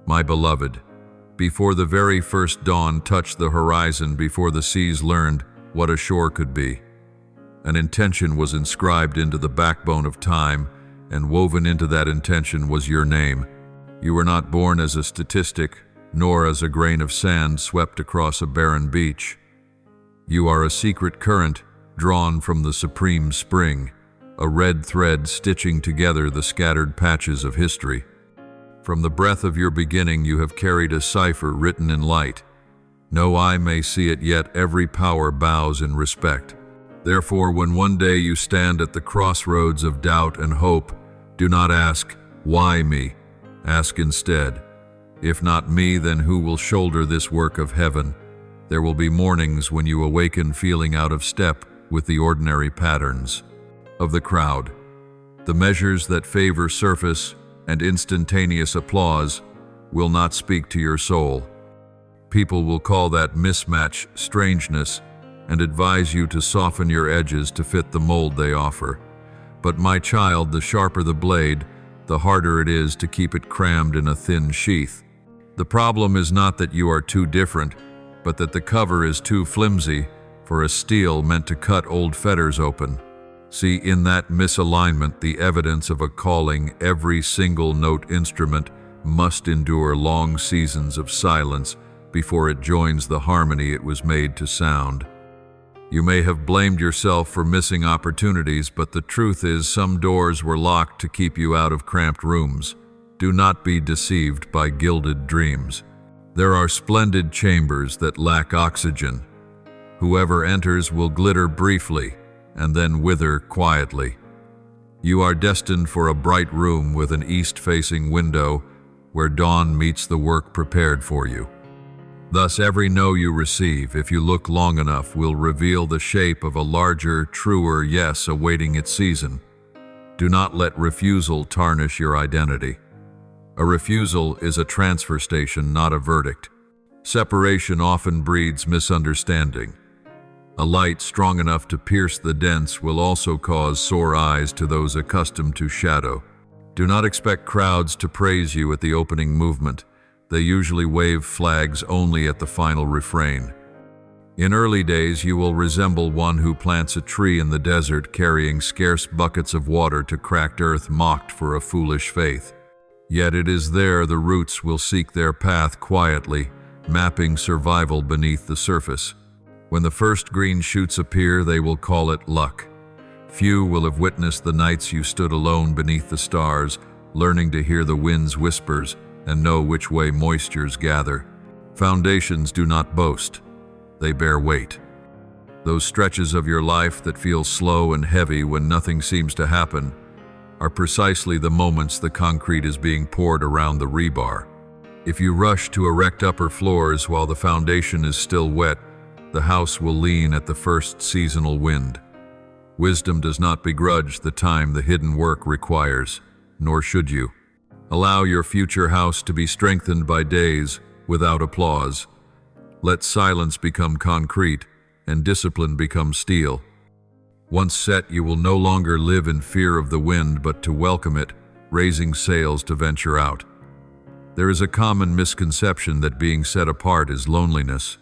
My beloved, before the very first dawn touched the horizon, before the seas learned what a shore could be, an intention was inscribed into the backbone of time, and woven into that intention was your name. You were not born as a statistic, nor as a grain of sand swept across a barren beach. You are a secret current drawn from the supreme spring, a red thread stitching together the scattered patches of history. From the breath of your beginning you have carried a cipher written in light. No eye may see it, yet every power bows in respect. Therefore, when one day you stand at the crossroads of doubt and hope, do not ask, "Why me?" Ask instead, "If not me, then who will shoulder this work of heaven?" There will be mornings when you awaken feeling out of step with the ordinary patterns of the crowd. The measures that favor surface and instantaneous applause will not speak to your soul. People will call that mismatch strangeness and advise you to soften your edges to fit the mold they offer. But my child, the sharper the blade, the harder it is to keep it crammed in a thin sheath. The problem is not that you are too different, but that the cover is too flimsy for a steel meant to cut old fetters open. See in that misalignment the evidence of a calling. Every single note instrument must endure long seasons of silence before it joins the harmony it was made to sound. You may have blamed yourself for missing opportunities, but the truth is some doors were locked to keep you out of cramped rooms. Do not be deceived by gilded dreams. There are splendid chambers that lack oxygen. Whoever enters will glitter briefly and then wither quietly. You are destined for a bright room with an east-facing window where dawn meets the work prepared for you. Thus, every no you receive, if you look long enough, will reveal the shape of a larger, truer yes awaiting its season. Do not let refusal tarnish your identity. A refusal is a transfer station, not a verdict. Separation often breeds misunderstanding. A light strong enough to pierce the dense will also cause sore eyes to those accustomed to shadow. Do not expect crowds to praise you at the opening movement. They usually wave flags only at the final refrain. In early days, you will resemble one who plants a tree in the desert, carrying scarce buckets of water to cracked earth, mocked for a foolish faith. Yet it is there the roots will seek their path quietly, mapping survival beneath the surface. When the first green shoots appear, they will call it luck. Few will have witnessed the nights you stood alone beneath the stars, learning to hear the wind's whispers and know which way moistures gather. Foundations do not boast. They bear weight. Those stretches of your life that feel slow and heavy when nothing seems to happen are precisely the moments the concrete is being poured around the rebar. If you rush to erect upper floors while the foundation is still wet, the house will lean at the first seasonal wind. Wisdom does not begrudge the time the hidden work requires, nor should you. Allow your future house to be strengthened by days without applause. Let silence become concrete and discipline become steel. Once set, you will no longer live in fear of the wind, but to welcome it, raising sails to venture out. There is a common misconception that being set apart is loneliness.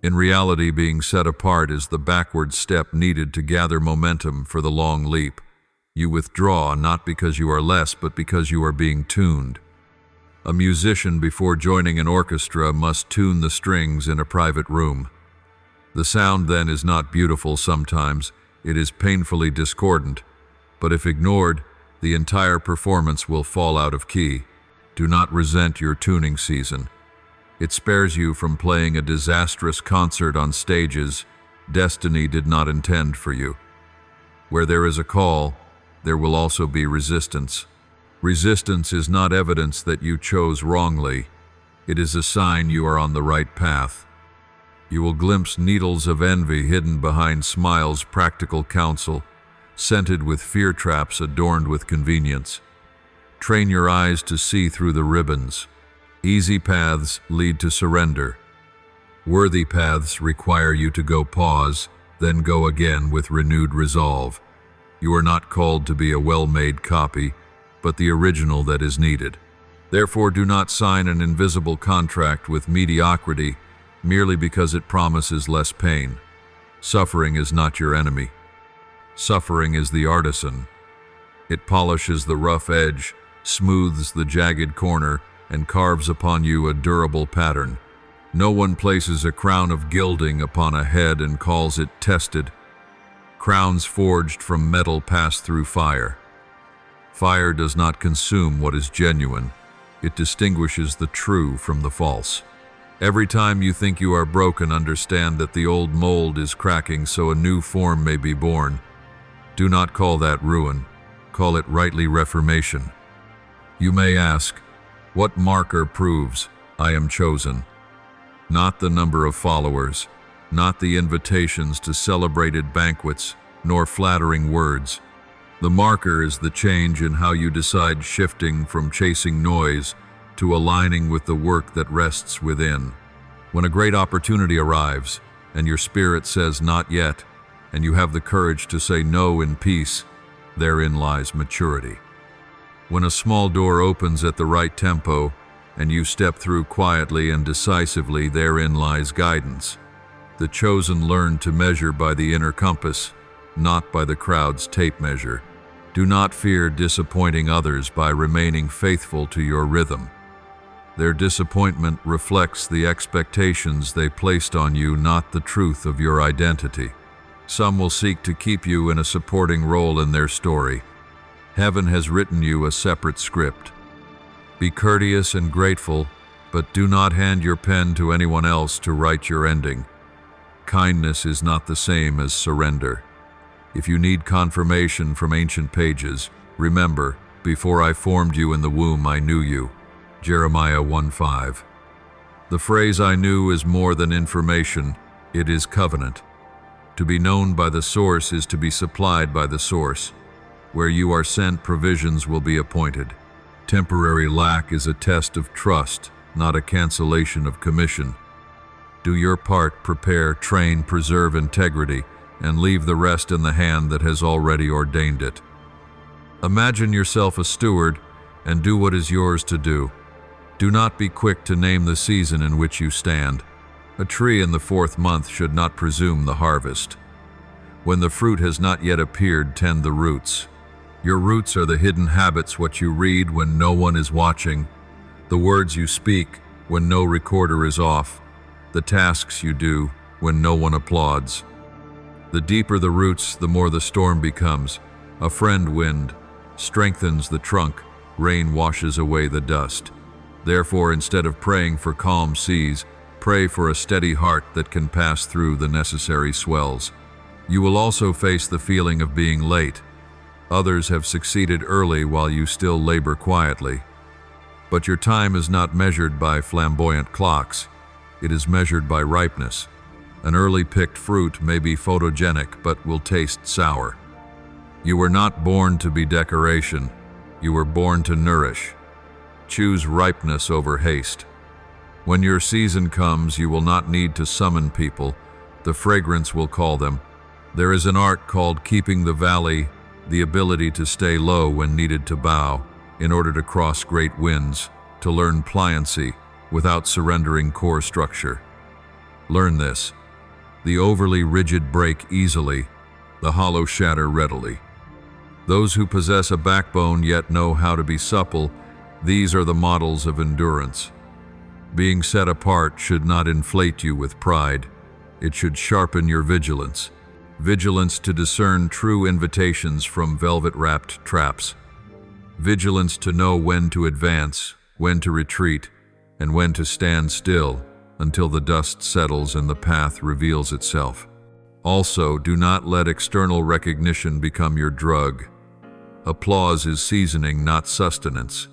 In reality, being set apart is the backward step needed to gather momentum for the long leap. You withdraw not because you are less, but because you are being tuned. A musician before joining an orchestra must tune the strings in a private room. The sound then is not beautiful sometimes, it is painfully discordant, but if ignored, the entire performance will fall out of key. Do not resent your tuning season. It spares you from playing a disastrous concert on stages destiny did not intend for you. Where there is a call, there will also be resistance. Resistance is not evidence that you chose wrongly. It is a sign you are on the right path. You will glimpse needles of envy hidden behind smiles, practical counsel, scented with fear traps adorned with convenience. Train your eyes to see through the ribbons. Easy paths lead to surrender. Worthy paths require you to go pause, then go again with renewed resolve. You are not called to be a well-made copy, but the original that is needed. Therefore, do not sign an invisible contract with mediocrity merely because it promises less pain. Suffering is not your enemy. Suffering is the artisan. It polishes the rough edge, smooths the jagged corner, and carves upon you a durable pattern. No one places a crown of gilding upon a head and calls it tested. Crowns forged from metal pass through fire. Fire does not consume what is genuine. It distinguishes the true from the false. Every time you think you are broken, understand that the old mold is cracking so a new form may be born. Do not call that ruin. Call it rightly reformation. You may ask, what marker proves I am chosen? Not the number of followers, not the invitations to celebrated banquets, nor flattering words. The marker is the change in how you decide, shifting from chasing noise to aligning with the work that rests within. When a great opportunity arrives, and your spirit says not yet, and you have the courage to say no in peace, therein lies maturity. When a small door opens at the right tempo, and you step through quietly and decisively, therein lies guidance. The chosen learn to measure by the inner compass, not by the crowd's tape measure. Do not fear disappointing others by remaining faithful to your rhythm. Their disappointment reflects the expectations they placed on you, not the truth of your identity. Some will seek to keep you in a supporting role in their story. Heaven has written you a separate script. Be courteous and grateful, but do not hand your pen to anyone else to write your ending. Kindness is not the same as surrender. If you need confirmation from ancient pages, remember, before I formed you in the womb, I knew you. Jeremiah 1:5. The phrase "I knew" is more than information, it is covenant. To be known by the source is to be supplied by the source. Where you are sent, provisions will be appointed. Temporary lack is a test of trust, not a cancellation of commission. Do your part, prepare, train, preserve integrity, and leave the rest in the hand that has already ordained it. Imagine yourself a steward and do what is yours to do. Do not be quick to name the season in which you stand. A tree in the 4th month should not presume the harvest. When the fruit has not yet appeared, tend the roots. Your roots are the hidden habits, what you read when no one is watching, the words you speak when no recorder is off, the tasks you do when no one applauds. The deeper the roots, the more the storm becomes. A friend wind strengthens the trunk, rain washes away the dust. Therefore, instead of praying for calm seas, pray for a steady heart that can pass through the necessary swells. You will also face the feeling of being late. Others have succeeded early while you still labor quietly. But your time is not measured by flamboyant clocks. It is measured by ripeness. An early picked fruit may be photogenic but will taste sour. You were not born to be decoration. You were born to nourish. Choose ripeness over haste. When your season comes, you will not need to summon people. The fragrance will call them. There is an art called keeping the valley, the ability to stay low when needed to bow, in order to cross great winds, to learn pliancy without surrendering core structure. Learn this. The overly rigid break easily, the hollow shatter readily. Those who possess a backbone yet know how to be supple, these are the models of endurance. Being set apart should not inflate you with pride. It should sharpen your vigilance. Vigilance to discern true invitations from velvet-wrapped traps. Vigilance to know when to advance, when to retreat, and when to stand still until the dust settles and the path reveals itself. Also, do not let external recognition become your drug. Applause is seasoning, not sustenance.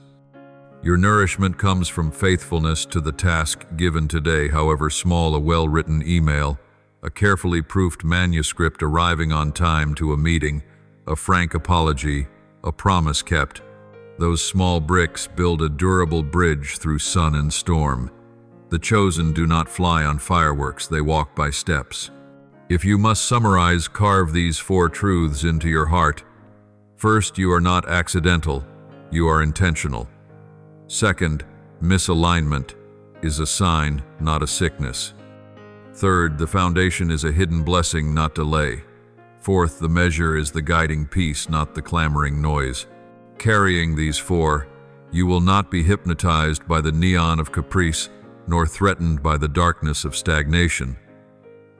Your nourishment comes from faithfulness to the task given today, however small. A well-written email, a carefully proofed manuscript arriving on time to a meeting, a frank apology, a promise kept. Those small bricks build a durable bridge through sun and storm. The chosen do not fly on fireworks, they walk by steps. If you must summarize, carve these 4 truths into your heart. First, you are not accidental, you are intentional. Second, misalignment is a sign, not a sickness. Third, the foundation is a hidden blessing, not delay. Fourth, the measure is the guiding piece, not the clamoring noise. Carrying these four, you will not be hypnotized by the neon of caprice, nor threatened by the darkness of stagnation.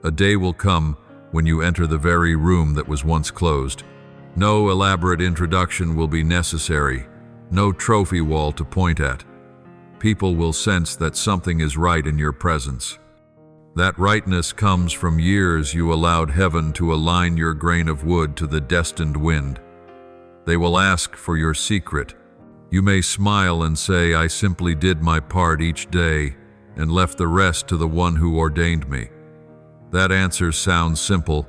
A day will come when you enter the very room that was once closed. No elaborate introduction will be necessary, no trophy wall to point at. People will sense that something is right in your presence. That rightness comes from years you allowed heaven to align your grain of wood to the destined wind. They will ask for your secret. You may smile and say, "I simply did my part each day and left the rest to the one who ordained me." That answer sounds simple,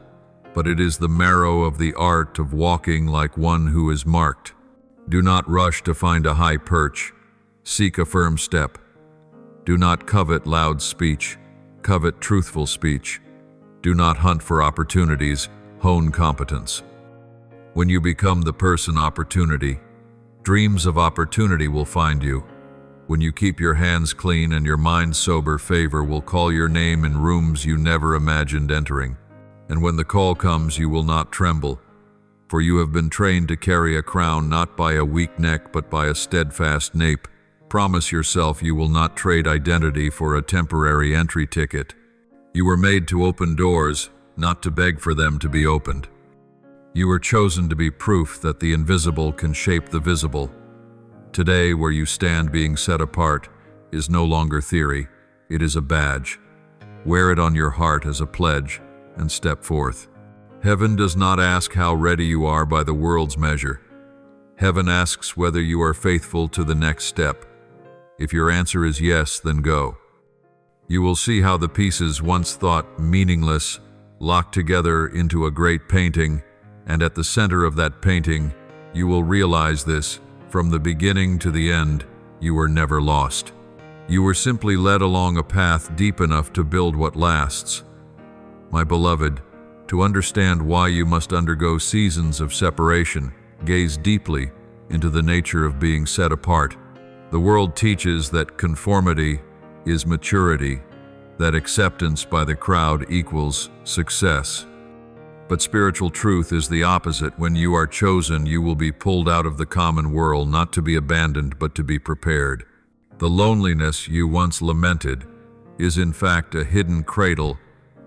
but it is the marrow of the art of walking like one who is marked. Do not rush to find a high perch. Seek a firm step. Do not covet loud speech. Covet truthful speech. Do not hunt for opportunities. Hone competence. When you become the person opportunity, dreams of opportunity will find you. When you keep your hands clean and your mind sober, favor will call your name in rooms you never imagined entering. And when the call comes, you will not tremble, for you have been trained to carry a crown not by a weak neck but by a steadfast nape. Promise yourself you will not trade identity for a temporary entry ticket. You were made to open doors, not to beg for them to be opened. You were chosen to be proof that the invisible can shape the visible. Today, where you stand being set apart is no longer theory, it is a badge. Wear it on your heart as a pledge and step forth. Heaven does not ask how ready you are by the world's measure. Heaven asks whether you are faithful to the next step. If your answer is yes, then go. You will see how the pieces once thought meaningless lock together into a great painting, and at the center of that painting, you will realize this. From the beginning to the end, you were never lost. You were simply led along a path deep enough to build what lasts. My beloved, to understand why you must undergo seasons of separation, gaze deeply into the nature of being set apart. The world teaches that conformity is maturity, that acceptance by the crowd equals success. But spiritual truth is the opposite. When you are chosen, you will be pulled out of the common whirl, not to be abandoned, but to be prepared. The loneliness you once lamented is in fact a hidden cradle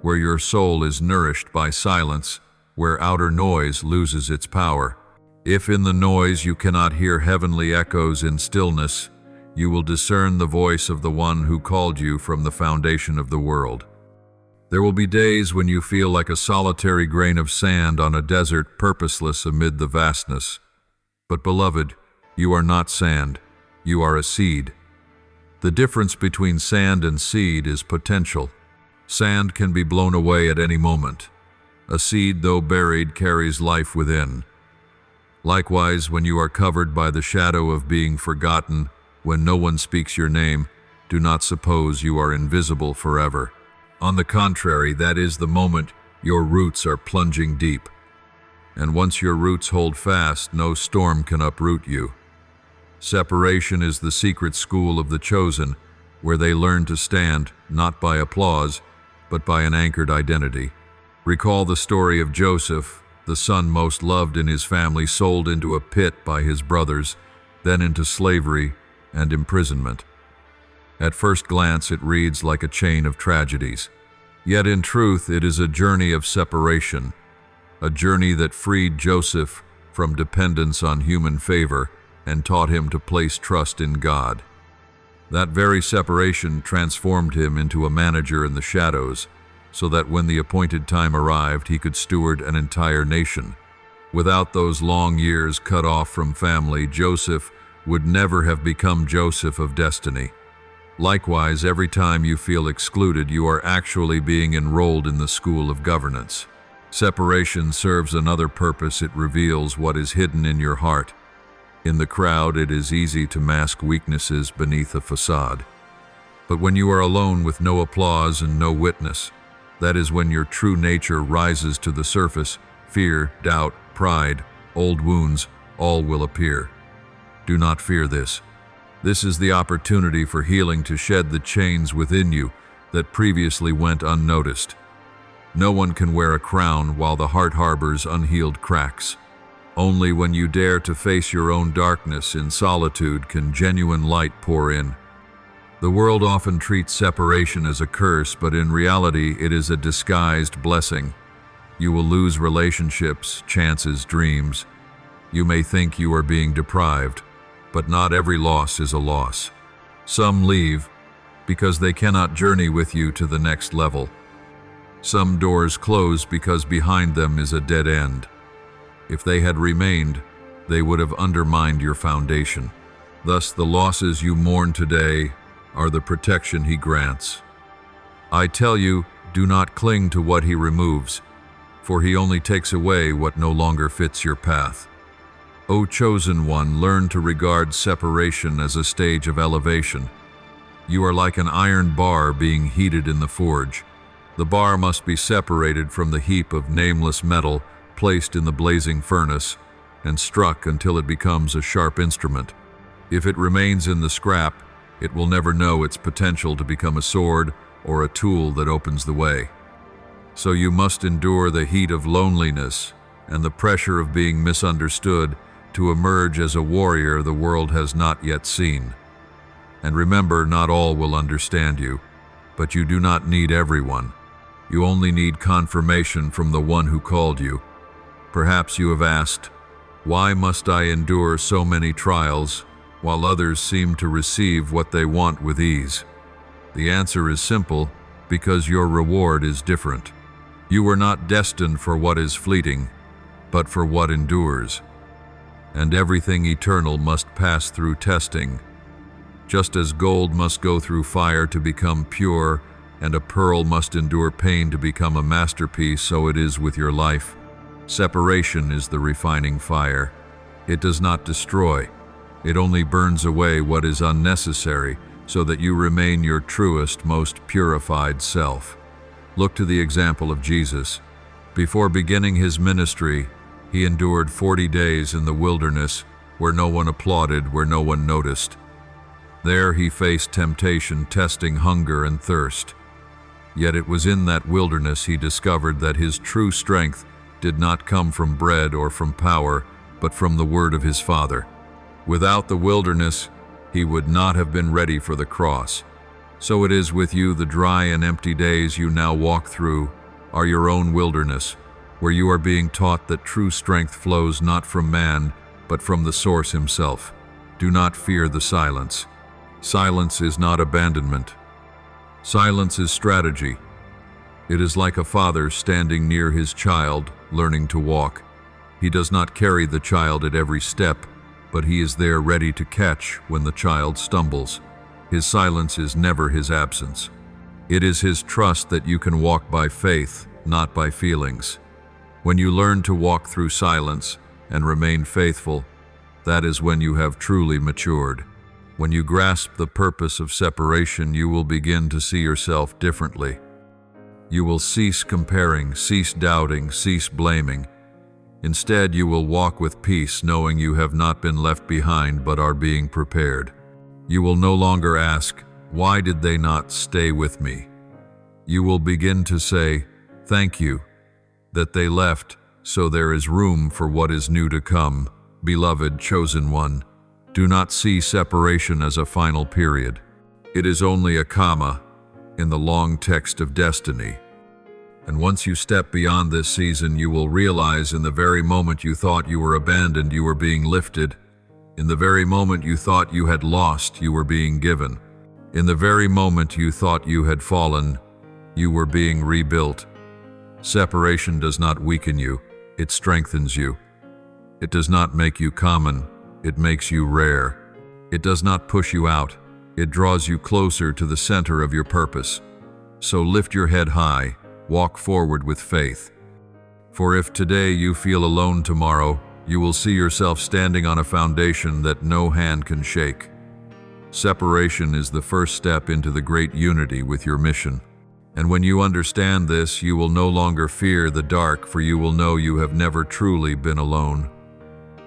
where your soul is nourished by silence, where outer noise loses its power. If in the noise you cannot hear heavenly echoes in stillness, you will discern the voice of the one who called you from the foundation of the world. There will be days when you feel like a solitary grain of sand on a desert, purposeless amid the vastness. But beloved, you are not sand, you are a seed. The difference between sand and seed is potential. Sand can be blown away at any moment. A seed, though buried, carries life within. Likewise, when you are covered by the shadow of being forgotten, when no one speaks your name, do not suppose you are invisible forever. On the contrary, that is the moment your roots are plunging deep. And once your roots hold fast, no storm can uproot you. Separation is the secret school of the chosen, where they learn to stand, not by applause, but by an anchored identity. Recall the story of Joseph, the son most loved in his family, sold into a pit by his brothers, then into slavery and imprisonment. At first glance, it reads like a chain of tragedies. Yet in truth, it is a journey of separation, a journey that freed Joseph from dependence on human favor and taught him to place trust in God. That very separation transformed him into a manager in the shadows, so that when the appointed time arrived, he could steward an entire nation. Without those long years cut off from family, Joseph would never have become Joseph of destiny. Likewise, every time you feel excluded, you are actually being enrolled in the school of governance. Separation serves another purpose. It reveals what is hidden in your heart. In the crowd, it is easy to mask weaknesses beneath a facade. But when you are alone with no applause and no witness, that is when your true nature rises to the surface. Fear, doubt, pride, old wounds, all will appear. Do not fear this. This is the opportunity for healing to shed the chains within you that previously went unnoticed. No one can wear a crown while the heart harbors unhealed cracks. Only when you dare to face your own darkness in solitude can genuine light pour in. The world often treats separation as a curse, but in reality it is a disguised blessing. You will lose relationships, chances, dreams. You may think you are being deprived, but not every loss is a loss. Some leave because they cannot journey with you to the next level. Some doors close because behind them is a dead end. If they had remained, they would have undermined your foundation. Thus, the losses you mourn today are the protection He grants. I tell you, do not cling to what He removes, for He only takes away what no longer fits your path. O chosen one, learn to regard separation as a stage of elevation. You are like an iron bar being heated in the forge. The bar must be separated from the heap of nameless metal placed in the blazing furnace and struck until it becomes a sharp instrument. If it remains in the scrap, it will never know its potential to become a sword or a tool that opens the way. So you must endure the heat of loneliness and the pressure of being misunderstood to emerge as a warrior the world has not yet seen. And remember, not all will understand you, but you do not need everyone. You only need confirmation from the one who called you. Perhaps you have asked, why must I endure so many trials while others seem to receive what they want with ease? The answer is simple, because your reward is different. You were not destined for what is fleeting, but for what endures. And everything eternal must pass through testing. Just as gold must go through fire to become pure, and a pearl must endure pain to become a masterpiece, so it is with your life. Separation is the refining fire. It does not destroy. It only burns away what is unnecessary, so that you remain your truest, most purified self. Look to the example of Jesus. Before beginning His ministry, He endured 40 days in the wilderness, where no one applauded, where no one noticed. There He faced temptation, testing hunger and thirst. Yet it was in that wilderness He discovered that His true strength did not come from bread or from power, but from the word of His Father. Without the wilderness, He would not have been ready for the cross. So it is with you. The dry and empty days you now walk through are your own wilderness, where you are being taught that true strength flows not from man, but from the source Himself. Do not fear the silence. Silence is not abandonment. Silence is strategy. It is like a father standing near his child, learning to walk. He does not carry the child at every step, but He is there ready to catch when the child stumbles. His silence is never His absence. It is His trust that you can walk by faith, not by feelings. When you learn to walk through silence and remain faithful, that is when you have truly matured. When you grasp the purpose of separation, you will begin to see yourself differently. You will cease comparing, cease doubting, cease blaming. Instead, you will walk with peace, knowing you have not been left behind but are being prepared. You will no longer ask, why did they not stay with me? You will begin to say, thank you, that they left, so there is room for what is new to come. Beloved chosen one, do not see separation as a final period. It is only a comma in the long text of destiny. And once you step beyond this season, you will realize in the very moment you thought you were abandoned, you were being lifted. In the very moment you thought you had lost, you were being given. In the very moment you thought you had fallen, you were being rebuilt. Separation does not weaken you, it strengthens you. It does not make you common, it makes you rare. It does not push you out, it draws you closer to the center of your purpose. So lift your head high, walk forward with faith. For if today you feel alone, tomorrow you will see yourself standing on a foundation that no hand can shake. Separation is the first step into the great unity with your mission. And when you understand this, you will no longer fear the dark, for you will know you have never truly been alone.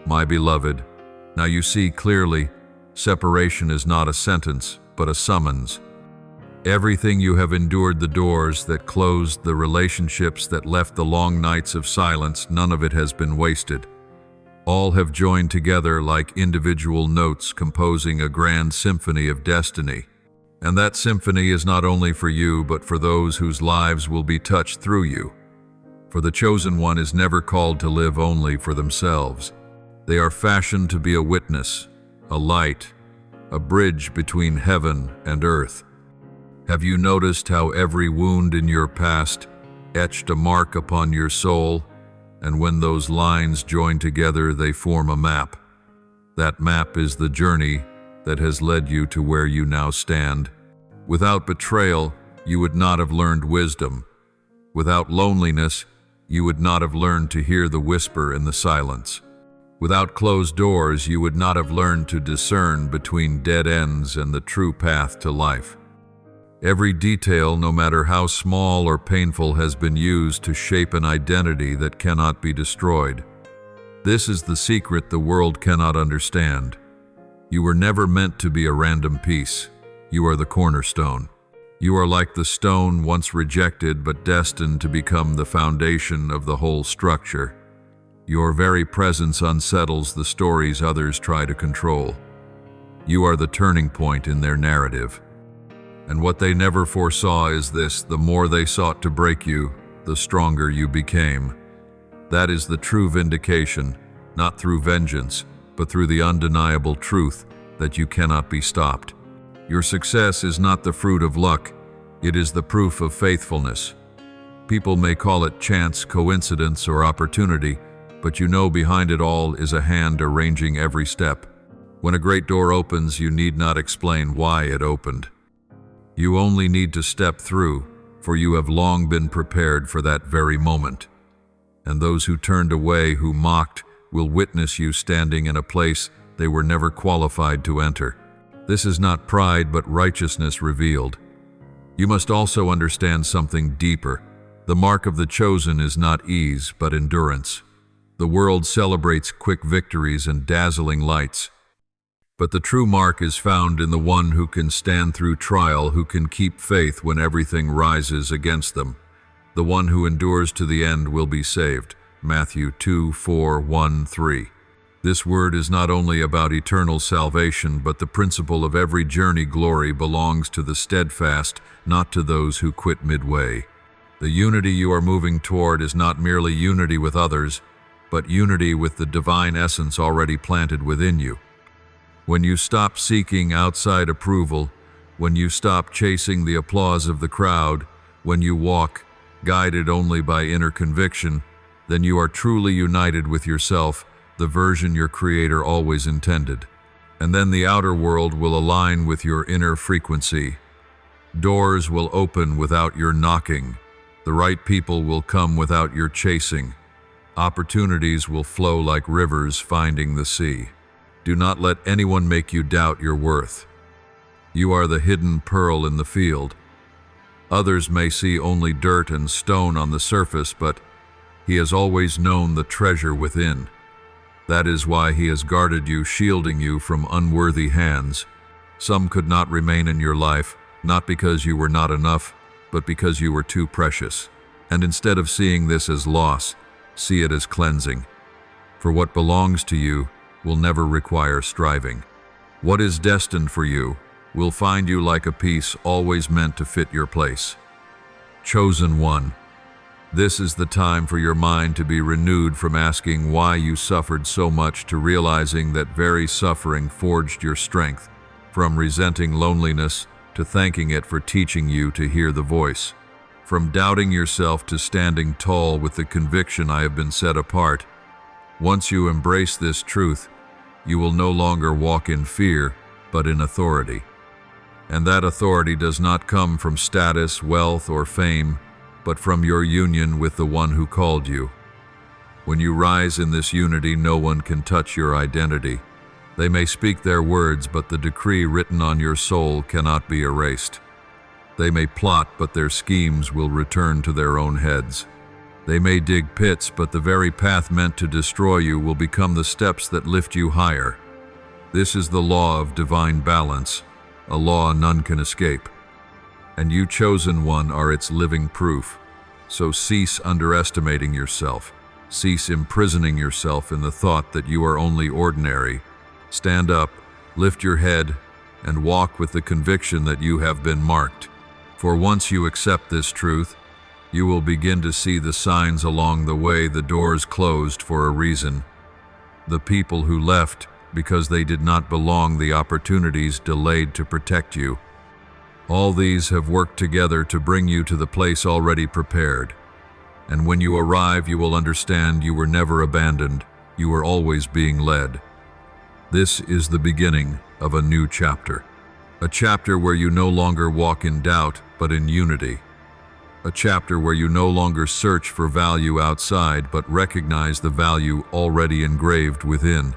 My beloved, now you see clearly, Separation is not a sentence, but a summons. Everything you have endured, the doors that closed, the relationships that left, the long nights of silence, none of it has been wasted. All have joined together like individual notes composing a grand symphony of destiny. And that symphony is not only for you, but for those whose lives will be touched through you. For the chosen one is never called to live only for themselves. They are fashioned to be a witness, a light, a bridge between heaven and earth. Have you noticed how every wound in your past etched a mark upon your soul, and when those lines join together, they form a map? That map is the journey that has led you to where you now stand. Without betrayal, you would not have learned wisdom. Without loneliness, you would not have learned to hear the whisper in the silence. Without closed doors, you would not have learned to discern between dead ends and the true path to life. Every detail, no matter how small or painful, has been used to shape an identity that cannot be destroyed. This is the secret the world cannot understand. You were never meant to be a random piece. You are the cornerstone. You are like the stone once rejected but destined to become the foundation of the whole structure. Your very presence unsettles the stories others try to control. You are the turning point in their narrative. And what they never foresaw is this: the more they sought to break you, the stronger you became. That is the true vindication, not through vengeance, but through the undeniable truth that you cannot be stopped. Your success is not the fruit of luck, it is the proof of faithfulness. People may call it chance, coincidence, or opportunity, but you know behind it all is a hand arranging every step. When a great door opens, you need not explain why it opened. You only need to step through, for you have long been prepared for that very moment. And those who turned away, who mocked, will witness you standing in a place they were never qualified to enter. This is not pride, but righteousness revealed. You must also understand something deeper. The mark of the chosen is not ease, but endurance. The world celebrates quick victories and dazzling lights. But the true mark is found in the one who can stand through trial, who can keep faith when everything rises against them. The one who endures to the end will be saved. Matthew 2:4-1-3. This word is not only about eternal salvation, but the principle of every journey. Glory belongs to the steadfast, not to those who quit midway. The unity you are moving toward is not merely unity with others, but unity with the divine essence already planted within you. When you stop seeking outside approval, when you stop chasing the applause of the crowd, when you walk, guided only by inner conviction, then you are truly united with yourself, the version your Creator always intended. And then the outer world will align with your inner frequency. Doors will open without your knocking. The right people will come without your chasing. Opportunities will flow like rivers finding the sea. Do not let anyone make you doubt your worth. You are the hidden pearl in the field. Others may see only dirt and stone on the surface, but He has always known the treasure within. That is why He has guarded you, shielding you from unworthy hands. Some could not remain in your life, not because you were not enough, but because you were too precious. And instead of seeing this as loss, see it as cleansing. For what belongs to you will never require striving. What is destined for you will find you like a piece always meant to fit your place. Chosen one, this is the time for your mind to be renewed from asking why you suffered so much to realizing that very suffering forged your strength, from resenting loneliness to thanking it for teaching you to hear the voice, from doubting yourself to standing tall with the conviction I have been set apart. Once you embrace this truth, you will no longer walk in fear, but in authority. And that authority does not come from status, wealth, or fame, but from your union with the one who called you. When you rise in this unity, no one can touch your identity. They may speak their words, but the decree written on your soul cannot be erased. They may plot, but their schemes will return to their own heads. They may dig pits, but the very path meant to destroy you will become the steps that lift you higher. This is the law of divine balance, a law none can escape. And you, chosen one, are its living proof. So cease underestimating yourself. Cease imprisoning yourself in the thought that you are only ordinary. Stand up, lift your head, and walk with the conviction that you have been marked. For once you accept this truth, you will begin to see the signs along the way, the doors closed for a reason, the people who left because they did not belong, the opportunities delayed to protect you. All these have worked together to bring you to the place already prepared. And when you arrive, you will understand you were never abandoned, you were always being led. This is the beginning of a new chapter. A chapter where you no longer walk in doubt, but in unity. A chapter where you no longer search for value outside, but recognize the value already engraved within.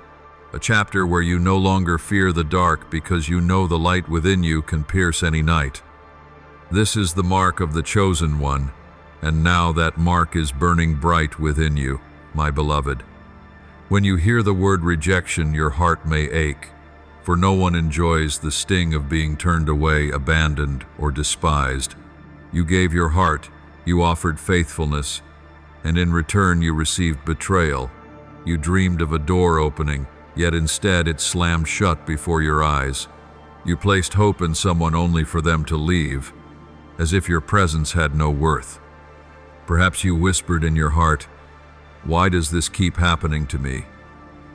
A chapter where you no longer fear the dark because you know the light within you can pierce any night. This is the mark of the chosen one, and now that mark is burning bright within you, my beloved. When you hear the word rejection, your heart may ache, for no one enjoys the sting of being turned away, abandoned, or despised. You gave your heart, you offered faithfulness, and in return you received betrayal. You dreamed of a door opening, yet instead it slammed shut before your eyes. You placed hope in someone only for them to leave, as if your presence had no worth. Perhaps you whispered in your heart, "Why does this keep happening to me?"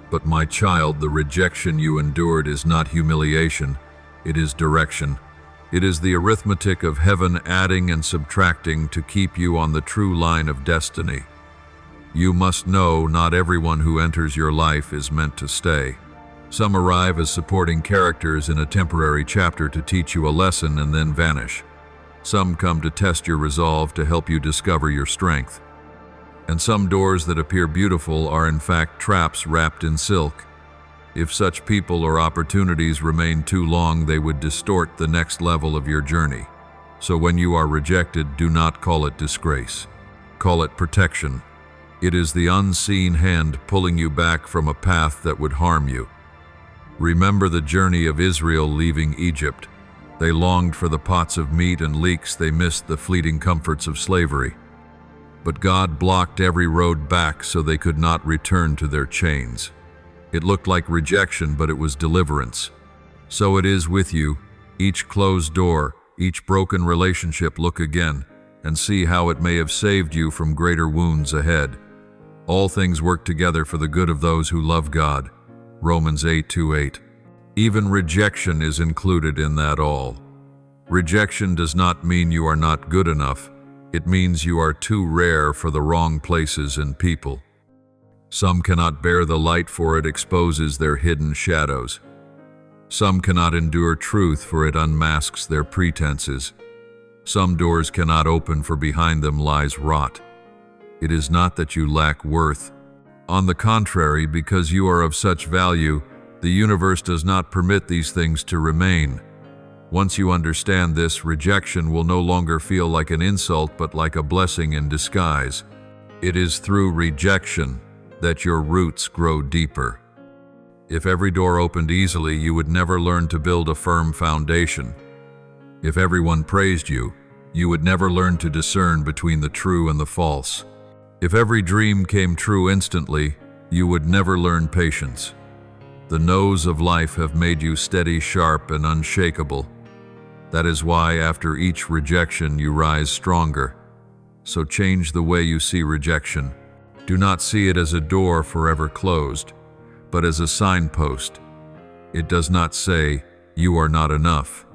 But my child, the rejection you endured is not humiliation, it is direction. It is the arithmetic of heaven adding and subtracting to keep you on the true line of destiny. You must know not everyone who enters your life is meant to stay. Some arrive as supporting characters in a temporary chapter to teach you a lesson and then vanish. Some come to test your resolve to help you discover your strength. And some doors that appear beautiful are in fact traps wrapped in silk. If such people or opportunities remain too long, they would distort the next level of your journey. So when you are rejected, do not call it disgrace. Call it protection. It is the unseen hand pulling you back from a path that would harm you. Remember the journey of Israel leaving Egypt. They longed for the pots of meat and leeks, they missed the fleeting comforts of slavery. But God blocked every road back so they could not return to their chains. It looked like rejection, but it was deliverance. So it is with you. Each closed door, each broken relationship, look again and see how it may have saved you from greater wounds ahead. All things work together for the good of those who love God. Romans 8:28. Even rejection is included in that all. Rejection does not mean you are not good enough. It means you are too rare for the wrong places and people. Some cannot bear the light, for it exposes their hidden shadows. Some cannot endure truth, for it unmasks their pretenses. Some doors cannot open, for behind them lies rot. It is not that you lack worth. On the contrary, because you are of such value, the universe does not permit these things to remain. Once you understand this, rejection will no longer feel like an insult, but like a blessing in disguise. It is through rejection that your roots grow deeper. If every door opened easily, you would never learn to build a firm foundation. If everyone praised you, you would never learn to discern between the true and the false. If every dream came true instantly, you would never learn patience. The no's of life have made you steady, sharp, and unshakable. That is why after each rejection you rise stronger. So change the way you see rejection. Do not see it as a door forever closed, but as a signpost. It does not say, "You are not enough."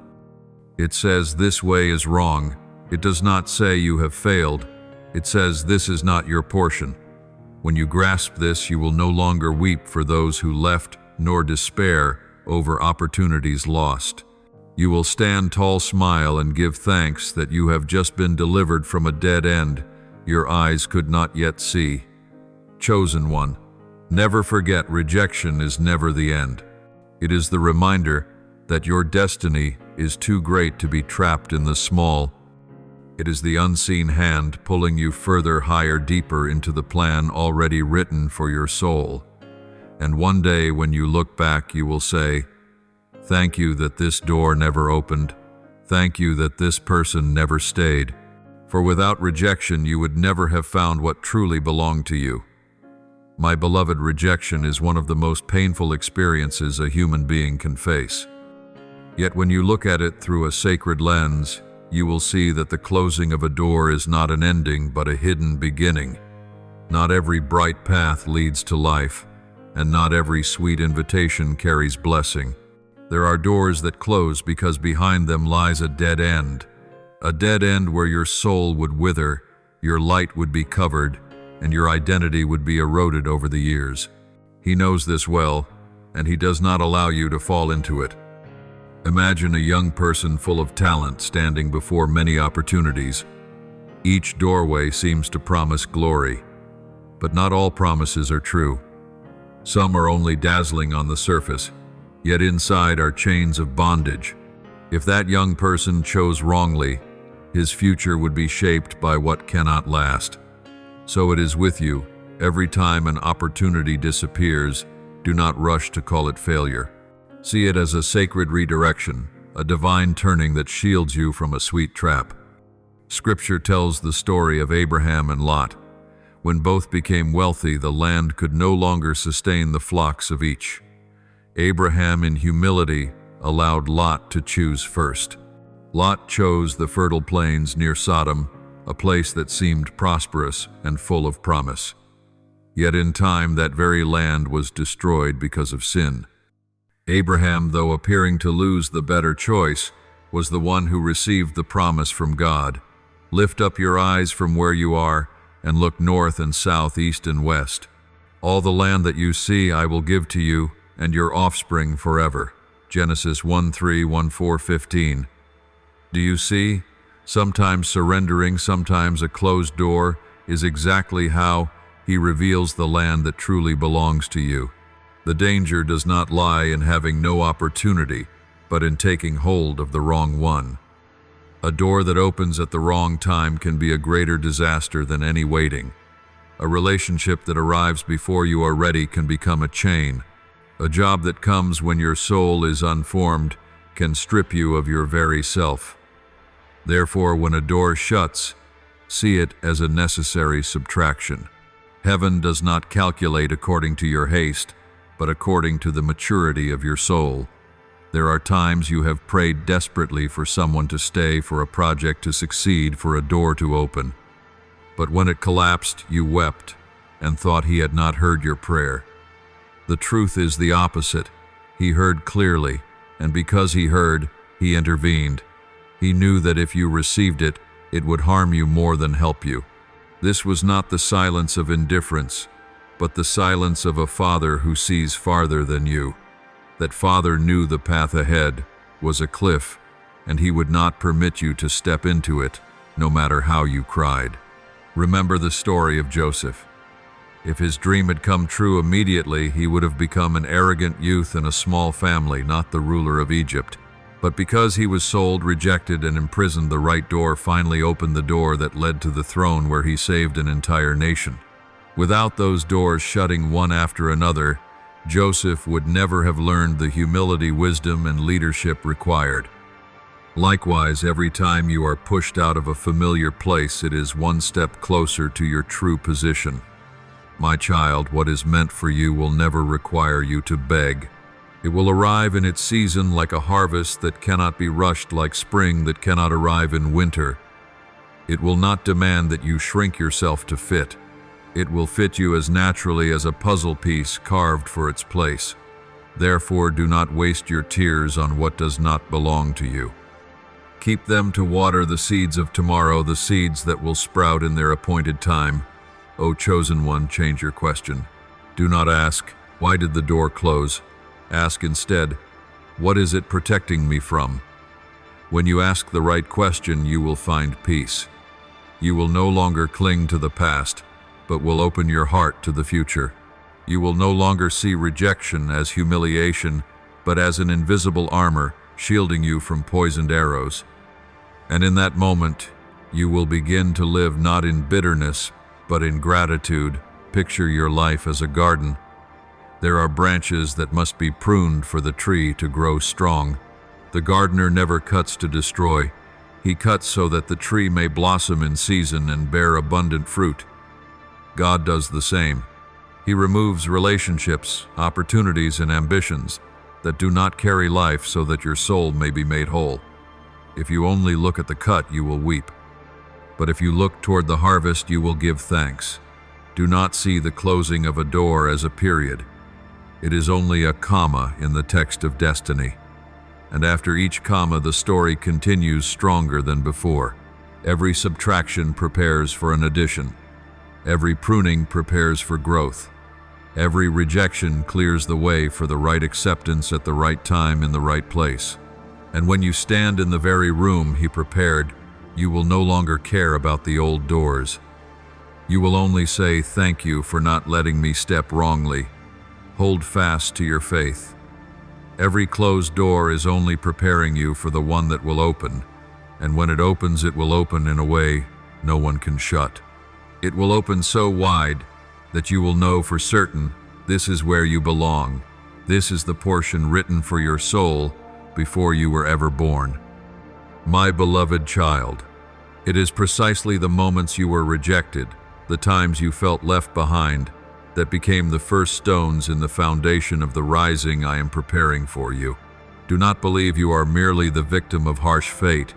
It says, "This way is wrong." It does not say, "You have failed." It says, "This is not your portion." When you grasp this, you will no longer weep for those who left, nor despair over opportunities lost. You will stand tall, smile, and give thanks that you have just been delivered from a dead end your eyes could not yet see. Chosen one, never forget rejection is never the end. It is the reminder that your destiny is too great to be trapped in the small. It is the unseen hand pulling you further, higher, deeper into the plan already written for your soul. And one day when you look back, you will say, "Thank you that this door never opened. Thank you that this person never stayed." For without rejection, you would never have found what truly belonged to you. My beloved, rejection is one of the most painful experiences a human being can face. Yet when you look at it through a sacred lens, you will see that the closing of a door is not an ending but a hidden beginning. Not every bright path leads to life, and not every sweet invitation carries blessing. There are doors that close because behind them lies a dead end where your soul would wither, your light would be covered, and your identity would be eroded over the years. He knows this well, and he does not allow you to fall into it. Imagine a young person full of talent standing before many opportunities. Each doorway seems to promise glory, but not all promises are true. Some are only dazzling on the surface, yet inside are chains of bondage. If that young person chose wrongly, his future would be shaped by what cannot last. So it is with you. Every time an opportunity disappears, do not rush to call it failure. See it as a sacred redirection, a divine turning that shields you from a sweet trap. Scripture tells the story of Abraham and Lot. When both became wealthy, the land could no longer sustain the flocks of each. Abraham, in humility, allowed Lot to choose first. Lot chose the fertile plains near Sodom, a place that seemed prosperous and full of promise. Yet in time, that very land was destroyed because of sin. Abraham, though appearing to lose the better choice, was the one who received the promise from God. Lift up your eyes from where you are and look north and south, east and west. All the land that you see I will give to you and your offspring forever. Genesis 1:3, 1:4, 15. Do you see? Sometimes surrendering, sometimes a closed door, is exactly how He reveals the land that truly belongs to you. The danger does not lie in having no opportunity, but in taking hold of the wrong one. A door that opens at the wrong time can be a greater disaster than any waiting. A relationship that arrives before you are ready can become a chain. A job that comes when your soul is unformed can strip you of your very self. Therefore, when a door shuts, see it as a necessary subtraction. Heaven does not calculate according to your haste, but according to the maturity of your soul. There are times you have prayed desperately for someone to stay, for a project to succeed, for a door to open. But when it collapsed, you wept and thought He had not heard your prayer. The truth is the opposite. He heard clearly, and because He heard, He intervened. He knew that if you received it, it would harm you more than help you. This was not the silence of indifference, but the silence of a Father who sees farther than you. That Father knew the path ahead was a cliff, and He would not permit you to step into it, no matter how you cried. Remember the story of Joseph. If his dream had come true immediately, he would have become an arrogant youth in a small family, not the ruler of Egypt. But because he was sold, rejected, and imprisoned, the right door finally opened the door that led to the throne where he saved an entire nation. Without those doors shutting one after another, Joseph would never have learned the humility, wisdom, and leadership required. Likewise, every time you are pushed out of a familiar place, it is one step closer to your true position. My child, what is meant for you will never require you to beg. It will arrive in its season like a harvest that cannot be rushed, like spring that cannot arrive in winter. It will not demand that you shrink yourself to fit. It will fit you as naturally as a puzzle piece carved for its place. Therefore, do not waste your tears on what does not belong to you. Keep them to water the seeds of tomorrow, the seeds that will sprout in their appointed time. O chosen one, change your question. Do not ask, why did the door close? Ask instead, what is it protecting me from? When you ask the right question, you will find peace. You will no longer cling to the past, but will open your heart to the future. You will no longer see rejection as humiliation, but as an invisible armor shielding you from poisoned arrows. And in that moment, you will begin to live not in bitterness, but in gratitude. Picture your life as a garden. There are branches that must be pruned for the tree to grow strong. The gardener never cuts to destroy. He cuts so that the tree may blossom in season and bear abundant fruit. God does the same. He removes relationships, opportunities, and ambitions that do not carry life so that your soul may be made whole. If you only look at the cut, you will weep. But if you look toward the harvest, you will give thanks. Do not see the closing of a door as a period. It is only a comma in the text of destiny. And after each comma, the story continues stronger than before. Every subtraction prepares for an addition. Every pruning prepares for growth. Every rejection clears the way for the right acceptance at the right time in the right place. And when you stand in the very room He prepared, you will no longer care about the old doors. You will only say, "Thank you for not letting me step wrongly." Hold fast to your faith. Every closed door is only preparing you for the one that will open, and when it opens, it will open in a way no one can shut. It will open so wide that you will know for certain this is where you belong. This is the portion written for your soul before you were ever born. My beloved child, it is precisely the moments you were rejected, the times you felt left behind, that became the first stones in the foundation of the rising I am preparing for you. Do not believe you are merely the victim of harsh fate.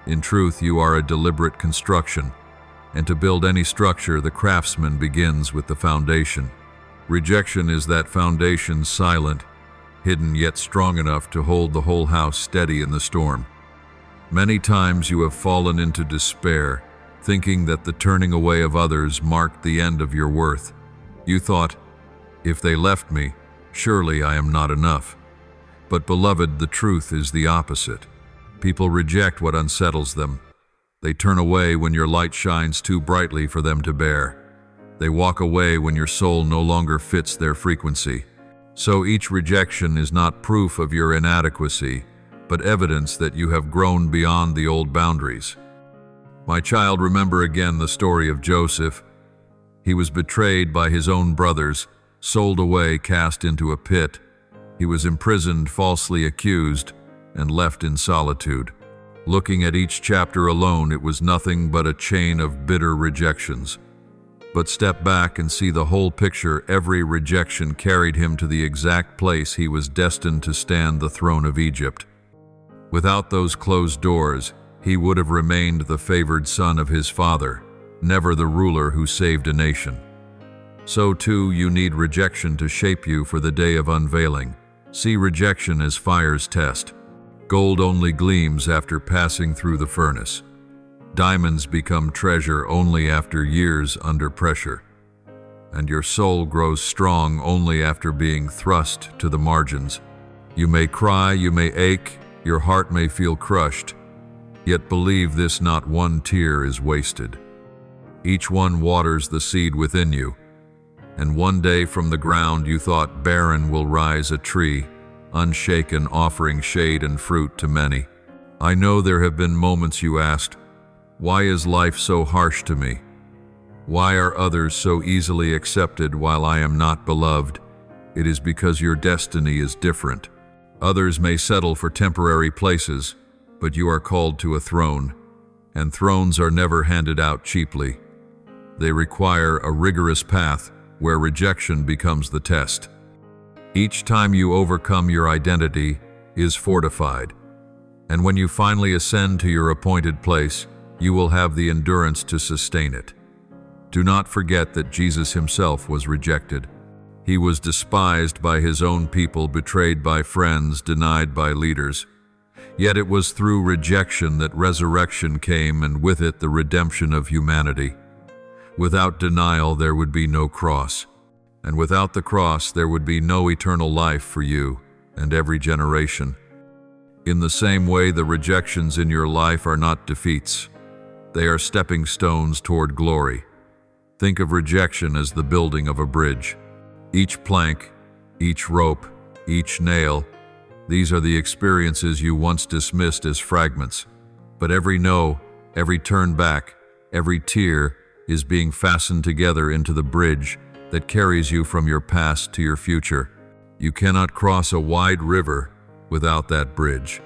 In truth, you are a deliberate construction, and to build any structure, the craftsman begins with the foundation. Rejection is that foundation, silent, hidden yet strong enough to hold the whole house steady in the storm. Many times you have fallen into despair, thinking that the turning away of others marked the end of your worth. You thought, if they left me, surely I am not enough. But beloved, the truth is the opposite. People reject what unsettles them. They turn away when your light shines too brightly for them to bear. They walk away when your soul no longer fits their frequency. So each rejection is not proof of your inadequacy, but evidence that you have grown beyond the old boundaries. My child, remember again the story of Joseph. He was betrayed by his own brothers, sold away, cast into a pit. He was imprisoned, falsely accused, and left in solitude. Looking at each chapter alone, it was nothing but a chain of bitter rejections. But step back and see the whole picture. Every rejection carried him to the exact place he was destined to stand, the throne of Egypt. Without those closed doors, he would have remained the favored son of his father, never the ruler who saved a nation. So too, you need rejection to shape you for the day of unveiling. See rejection as fire's test. Gold only gleams after passing through the furnace. Diamonds become treasure only after years under pressure. And your soul grows strong only after being thrust to the margins. You may cry, you may ache, your heart may feel crushed, yet believe this: not one tear is wasted. Each one waters the seed within you, and one day from the ground you thought barren will rise a tree, unshaken, offering shade and fruit to many. I know there have been moments you asked, why is life so harsh to me? Why are others so easily accepted while I am not beloved? It is because your destiny is different. Others may settle for temporary places, but you are called to a throne, and thrones are never handed out cheaply. They require a rigorous path where rejection becomes the test. Each time you overcome, your identity is fortified, and when you finally ascend to your appointed place, you will have the endurance to sustain it. Do not forget that Jesus himself was rejected. He was despised by his own people, betrayed by friends, denied by leaders. Yet it was through rejection that resurrection came, and with it the redemption of humanity. Without denial there would be no cross, and without the cross there would be no eternal life for you and every generation. In the same way, the rejections in your life are not defeats. They are stepping stones toward glory. Think of rejection as the building of a bridge. Each plank, each rope, each nail, these are the experiences you once dismissed as fragments. But every no, every turn back, every tear is being fastened together into the bridge that carries you from your past to your future. You cannot cross a wide river without that bridge.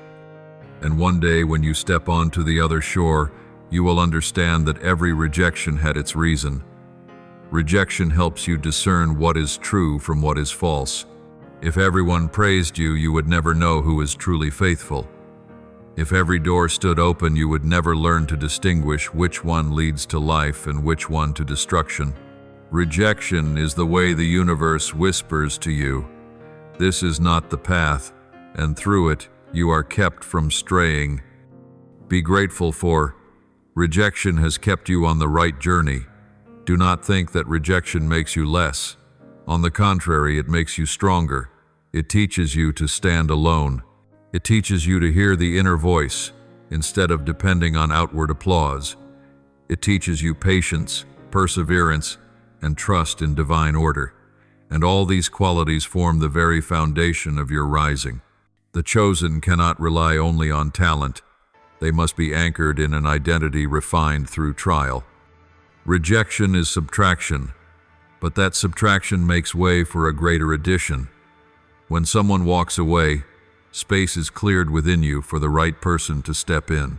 And one day when you step onto the other shore, you will understand that every rejection had its reason. Rejection helps you discern what is true from what is false. If everyone praised you, you would never know who is truly faithful. If every door stood open, you would never learn to distinguish which one leads to life and which one to destruction. Rejection is the way the universe whispers to you, "This is not the path," and through it, you are kept from straying. Be grateful for rejection has kept you on the right journey. Do not think that rejection makes you less. On the contrary, it makes you stronger. It teaches you to stand alone. It teaches you to hear the inner voice instead of depending on outward applause. It teaches you patience, perseverance, and trust in divine order. And all these qualities form the very foundation of your rising. The chosen cannot rely only on talent. They must be anchored in an identity refined through trial. Rejection is subtraction, but that subtraction makes way for a greater addition. When someone walks away, space is cleared within you for the right person to step in.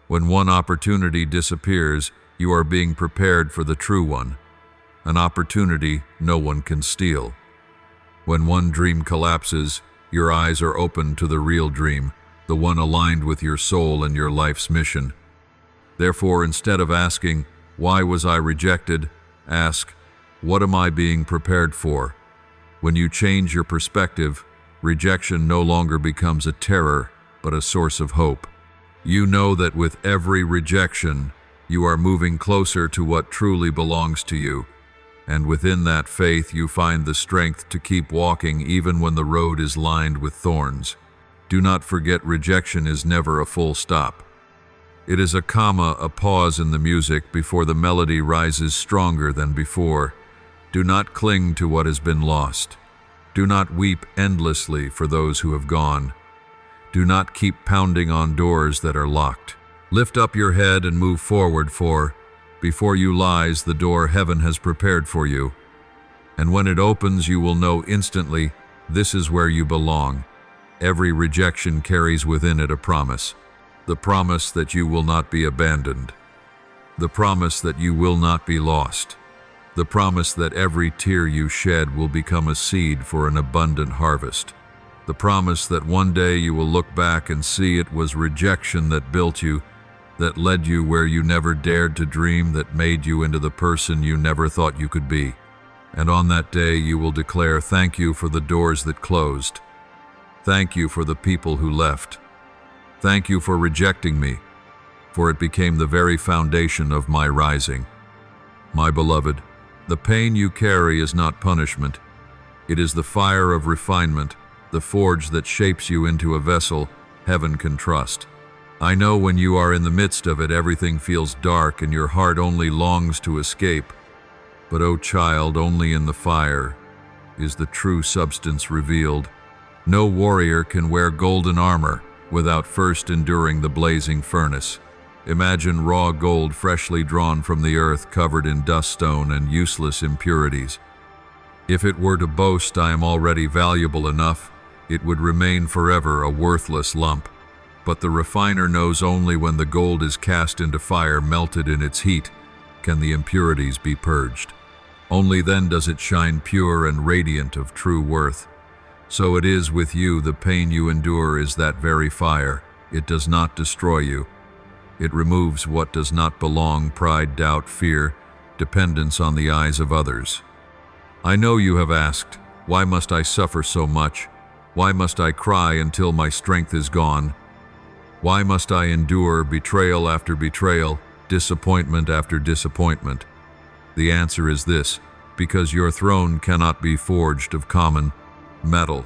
When one opportunity disappears, you are being prepared for the true one, an opportunity no one can steal. When one dream collapses, your eyes are open to the real dream, the one aligned with your soul and your life's mission. Therefore, instead of asking, "Why was I rejected?" ask, "What am I being prepared for?" When you change your perspective, rejection no longer becomes a terror, but a source of hope. You know that with every rejection, you are moving closer to what truly belongs to you. And within that faith, you find the strength to keep walking even when the road is lined with thorns. Do not forget, rejection is never a full stop. It is a comma, a pause in the music before the melody rises stronger than before. Do not cling to what has been lost. Do not weep endlessly for those who have gone. Do not keep pounding on doors that are locked. Lift up your head and move forward, for before you lies the door heaven has prepared for you. And when it opens, you will know instantly, this is where you belong. Every rejection carries within it a promise. The promise that you will not be abandoned. The promise that you will not be lost. The promise that every tear you shed will become a seed for an abundant harvest. The promise that one day you will look back and see it was rejection that built you, that led you where you never dared to dream, that made you into the person you never thought you could be. And on that day you will declare, "Thank you for the doors that closed. Thank you for the people who left. Thank you for rejecting me, for it became the very foundation of my rising." My beloved, the pain you carry is not punishment. It is the fire of refinement, the forge that shapes you into a vessel heaven can trust. I know when you are in the midst of it, everything feels dark and your heart only longs to escape. But, O child, only in the fire is the true substance revealed. No warrior can wear golden armor without first enduring the blazing furnace. Imagine raw gold freshly drawn from the earth, covered in dust, stone, and useless impurities. If it were to boast, "I am already valuable enough," it would remain forever a worthless lump. But the refiner knows only when the gold is cast into fire, melted in its heat, can the impurities be purged. Only then does it shine pure and radiant of true worth. So it is with you. The pain you endure is that very fire. It does not destroy you. It removes what does not belong: pride, doubt, fear, dependence on the eyes of others. I know you have asked, "Why must I suffer so much? Why must I cry until my strength is gone? Why must I endure betrayal after betrayal, disappointment after disappointment?" The answer is this: because your throne cannot be forged of common metal.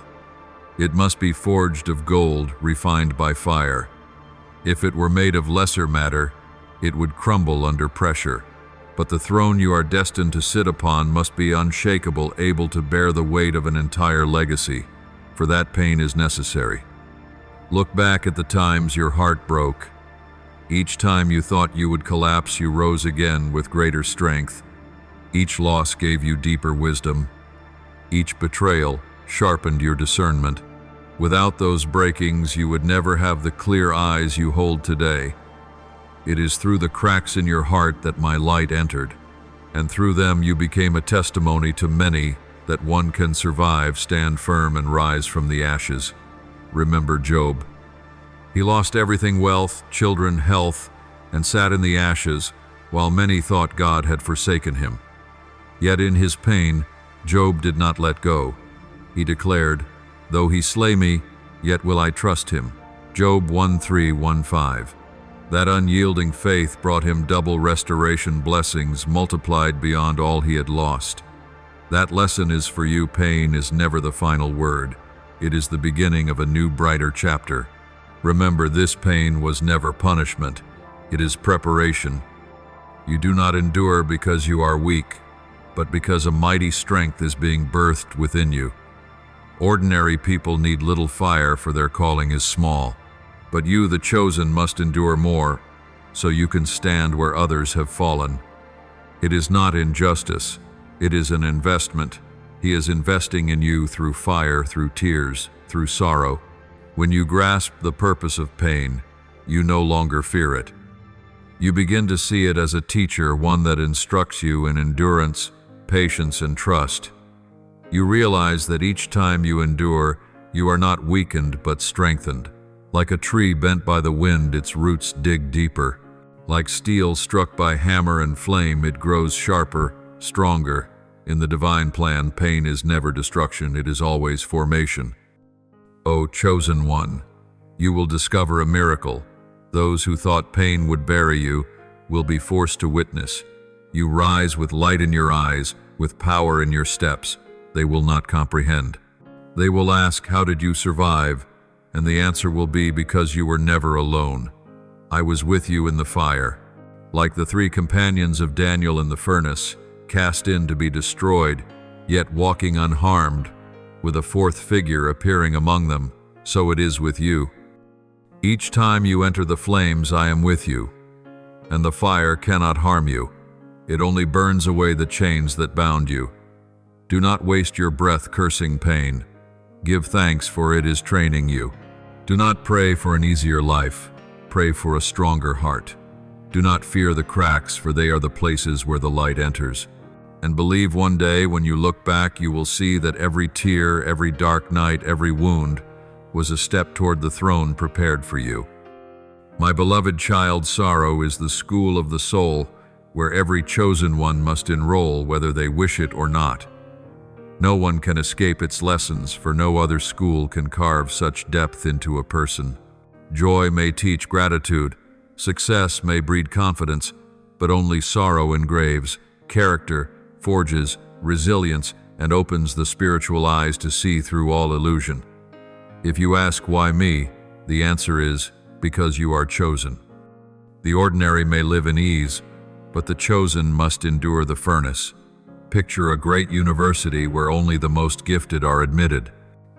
It must be forged of gold, refined by fire. If it were made of lesser matter, it would crumble under pressure. But the throne you are destined to sit upon must be unshakable, able to bear the weight of an entire legacy. For that pain is necessary. Look back at the times your heart broke. Each time you thought you would collapse, you rose again with greater strength. Each loss gave you deeper wisdom. Each betrayal sharpened your discernment. Without those breakings, you would never have the clear eyes you hold today. It is through the cracks in your heart that my light entered, and through them you became a testimony to many that one can survive, stand firm, and rise from the ashes. Remember Job. He lost everything: wealth, children, health, and sat in the ashes, while many thought God had forsaken him. Yet in his pain, Job did not let go. He declared, "Though he slay me, yet will I trust him." Job 1:3-1-5. That unyielding faith brought him double restoration blessings multiplied beyond all he had lost. That lesson is for you. Pain is never the final word. It is the beginning of a new, brighter chapter. Remember, this pain was never punishment. It is preparation. You do not endure because you are weak, but because a mighty strength is being birthed within you. Ordinary people need little fire, for their calling is small. But you, the chosen, must endure more, so you can stand where others have fallen. It is not injustice. It is an investment. He is investing in you through fire, through tears, through sorrow. When you grasp the purpose of pain, you no longer fear it. You begin to see it as a teacher, one that instructs you in endurance, patience, and trust. You realize that each time you endure, you are not weakened but strengthened. Like a tree bent by the wind, its roots dig deeper. Like steel struck by hammer and flame, it grows sharper, stronger. In the divine plan, pain is never destruction, it is always formation. O chosen one, you will discover a miracle. Those who thought pain would bury you will be forced to witness. You rise with light in your eyes, with power in your steps. They will not comprehend. They will ask, "How did you survive?" And the answer will be, "Because you were never alone. I was with you in the fire." Like the three companions of Daniel in the furnace, cast in to be destroyed, yet walking unharmed, with a fourth figure appearing among them, so it is with you. Each time you enter the flames, I am with you, and the fire cannot harm you. It only burns away the chains that bound you. Do not waste your breath cursing pain. Give thanks, for it is training you. Do not pray for an easier life. Pray for a stronger heart. Do not fear the cracks, for they are the places where the light enters. And believe one day when you look back, you will see that every tear, every dark night, every wound was a step toward the throne prepared for you. My beloved child, sorrow is the school of the soul, where every chosen one must enroll, whether they wish it or not. No one can escape its lessons, for no other school can carve such depth into a person. Joy may teach gratitude, success may breed confidence, but only sorrow engraves character, forges resilience, and opens the spiritual eyes to see through all illusion. If you ask why me, the answer is because you are chosen. The ordinary may live in ease, but the chosen must endure the furnace. Picture a great university where only the most gifted are admitted.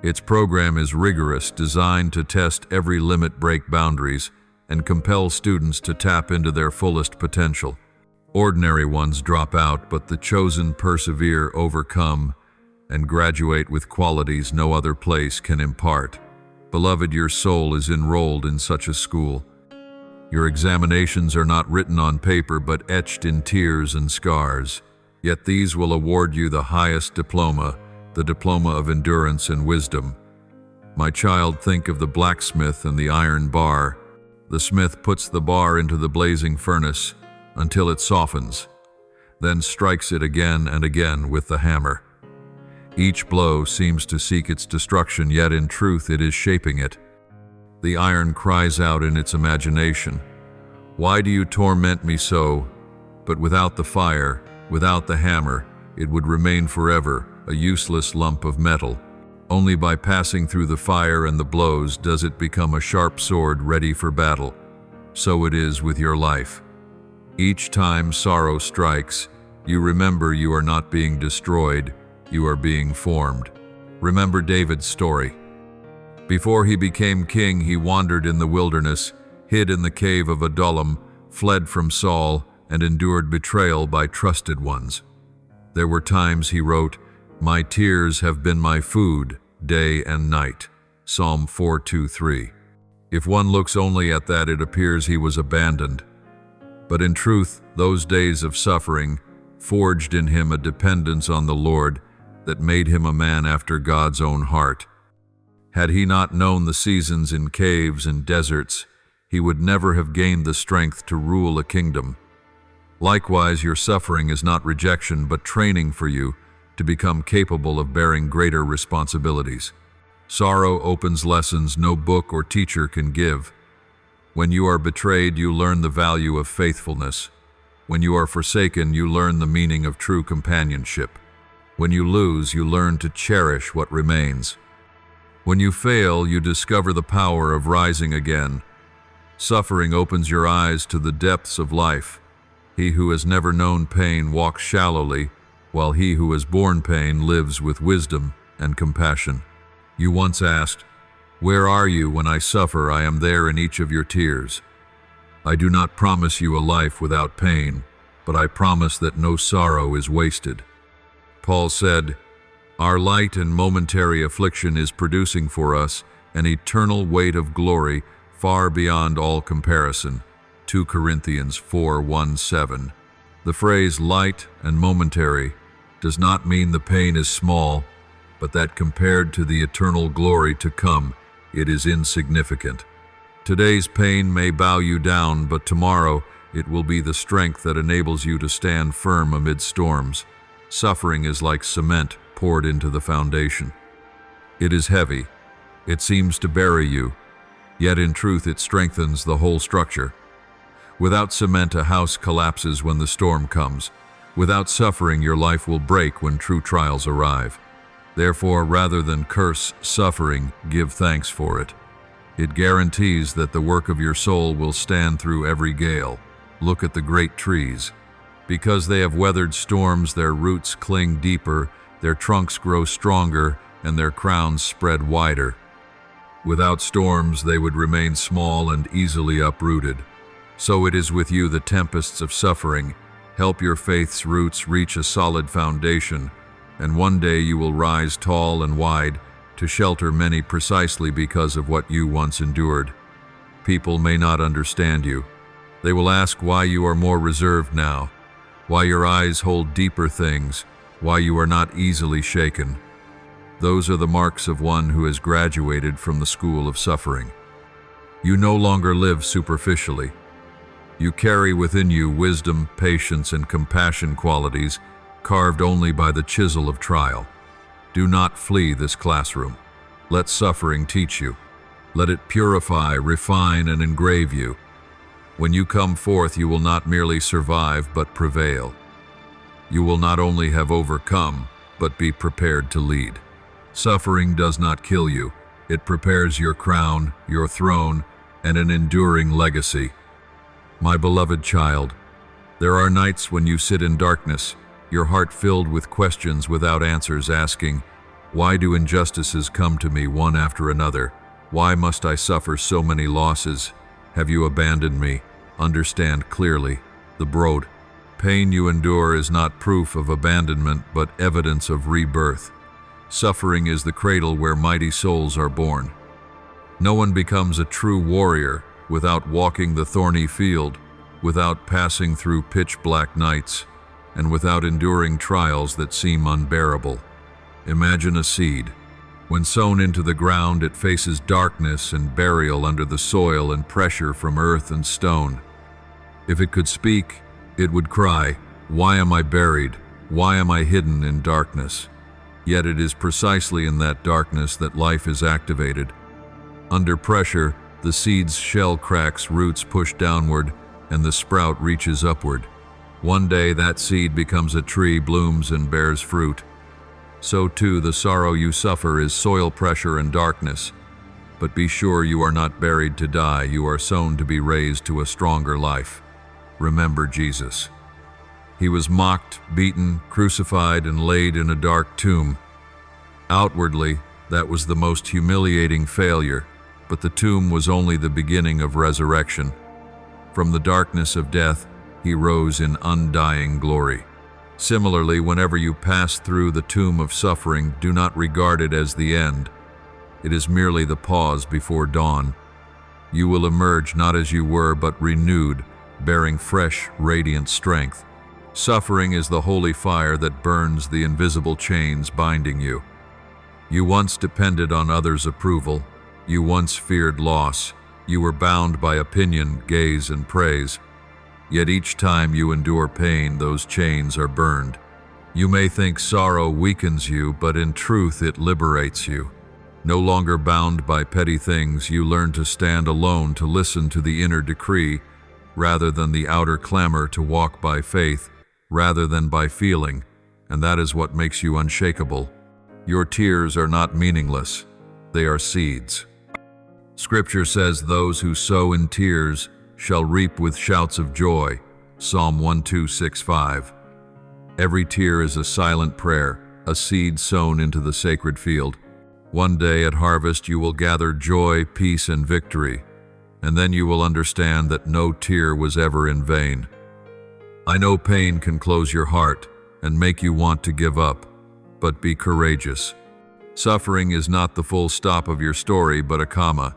Its program is rigorous, designed to test every limit, break boundaries, and compel students to tap into their fullest potential. Ordinary ones drop out, but the chosen persevere, overcome, and graduate with qualities no other place can impart. Beloved, your soul is enrolled in such a school. Your examinations are not written on paper, but etched in tears and scars. Yet these will award you the highest diploma, the diploma of endurance and wisdom. My child, think of the blacksmith and the iron bar. The smith puts the bar into the blazing furnace until it softens, then strikes it again and again with the hammer. Each blow seems to seek its destruction, yet in truth it is shaping it. The iron cries out in its imagination, "Why do you torment me so?" But without the fire, without the hammer, it would remain forever, a useless lump of metal. Only by passing through the fire and the blows does it become a sharp sword ready for battle. So it is with your life. Each time sorrow strikes, you remember you are not being destroyed, you are being formed. Remember David's story. Before he became king, he wandered in the wilderness, hid in the cave of Adullam, fled from Saul, and endured betrayal by trusted ones. There were times, he wrote, "My tears have been my food, day and night." Psalm 4:2-3. If one looks only at that, it appears he was abandoned. But in truth, those days of suffering forged in him a dependence on the Lord that made him a man after God's own heart. Had he not known the seasons in caves and deserts, he would never have gained the strength to rule a kingdom. Likewise, your suffering is not rejection, but training for you to become capable of bearing greater responsibilities. Sorrow opens lessons no book or teacher can give. When you are betrayed, you learn the value of faithfulness. When you are forsaken, you learn the meaning of true companionship. When you lose, you learn to cherish what remains. When you fail, you discover the power of rising again. Suffering opens your eyes to the depths of life. He who has never known pain walks shallowly, while he who has borne pain lives with wisdom and compassion. You once asked, "Where are you when I suffer? I am there in each of your tears." I do not promise you a life without pain, but I promise that no sorrow is wasted. Paul said, "Our light and momentary affliction is producing for us an eternal weight of glory far beyond all comparison." 2 Corinthians 4:1-7. The phrase light and momentary does not mean the pain is small, but that compared to the eternal glory to come, it is insignificant. Today's pain may bow you down, but tomorrow it will be the strength that enables you to stand firm amid storms. Suffering is like cement poured into the foundation. It is heavy. It seems to bury you, yet in truth it strengthens the whole structure. Without cement, a house collapses when the storm comes. Without suffering, your life will break when true trials arrive. Therefore, rather than curse suffering, give thanks for it. It guarantees that the work of your soul will stand through every gale. Look at the great trees. Because they have weathered storms, their roots cling deeper, their trunks grow stronger, and their crowns spread wider. Without storms, they would remain small and easily uprooted. So it is with you. The tempests of suffering help your faith's roots reach a solid foundation, and one day you will rise tall and wide to shelter many precisely because of what you once endured. People may not understand you. They will ask why you are more reserved now, why your eyes hold deeper things, why you are not easily shaken. Those are the marks of one who has graduated from the school of suffering. You no longer live superficially. You carry within you wisdom, patience, and compassion qualities carved only by the chisel of trial. Do not flee this classroom. Let suffering teach you. Let it purify, refine, and engrave you. When you come forth, you will not merely survive, but prevail. You will not only have overcome, but be prepared to lead. Suffering does not kill you. It prepares your crown, your throne, and an enduring legacy. My beloved child, there are nights when you sit in darkness, your heart filled with questions without answers, asking, "Why do injustices come to me one after another? Why must I suffer so many losses? Have you abandoned me?" Understand clearly, the Brod. Pain you endure is not proof of abandonment, but evidence of rebirth. Suffering is the cradle where mighty souls are born. No one becomes a true warrior without walking the thorny field, without passing through pitch-black nights, and without enduring trials that seem unbearable. Imagine a seed. When sown into the ground, it faces darkness and burial under the soil and pressure from earth and stone. If it could speak, it would cry, "Why am I buried? Why am I hidden in darkness?" Yet it is precisely in that darkness that life is activated. Under pressure, the seed's shell cracks, roots push downward, and the sprout reaches upward. One day that seed becomes a tree, blooms, and bears fruit. So too, the sorrow you suffer is soil pressure and darkness. But be sure you are not buried to die. You are sown to be raised to a stronger life. Remember Jesus. He was mocked, beaten, crucified, and laid in a dark tomb. Outwardly, that was the most humiliating failure, but the tomb was only the beginning of resurrection. From the darkness of death, he rose in undying glory. Similarly, whenever you pass through the tomb of suffering, do not regard it as the end. It is merely the pause before dawn. You will emerge not as you were, but renewed, bearing fresh, radiant strength. Suffering is the holy fire that burns the invisible chains binding you. You once depended on others' approval. You once feared loss. You were bound by opinion, gaze, and praise. Yet each time you endure pain, those chains are burned. You may think sorrow weakens you, but in truth it liberates you. No longer bound by petty things, you learn to stand alone, to listen to the inner decree, rather than the outer clamor, to walk by faith, rather than by feeling, and that is what makes you unshakable. Your tears are not meaningless. They are seeds. Scripture says, "Those who sow in tears shall reap with shouts of joy." Psalm 1:2-6-5. Every tear is a silent prayer, a seed sown into the sacred field. One day at harvest you will gather joy, peace, and victory, and then you will understand that no tear was ever in vain. I know pain can close your heart and make you want to give up, but be courageous. Suffering is not the full stop of your story, but a comma.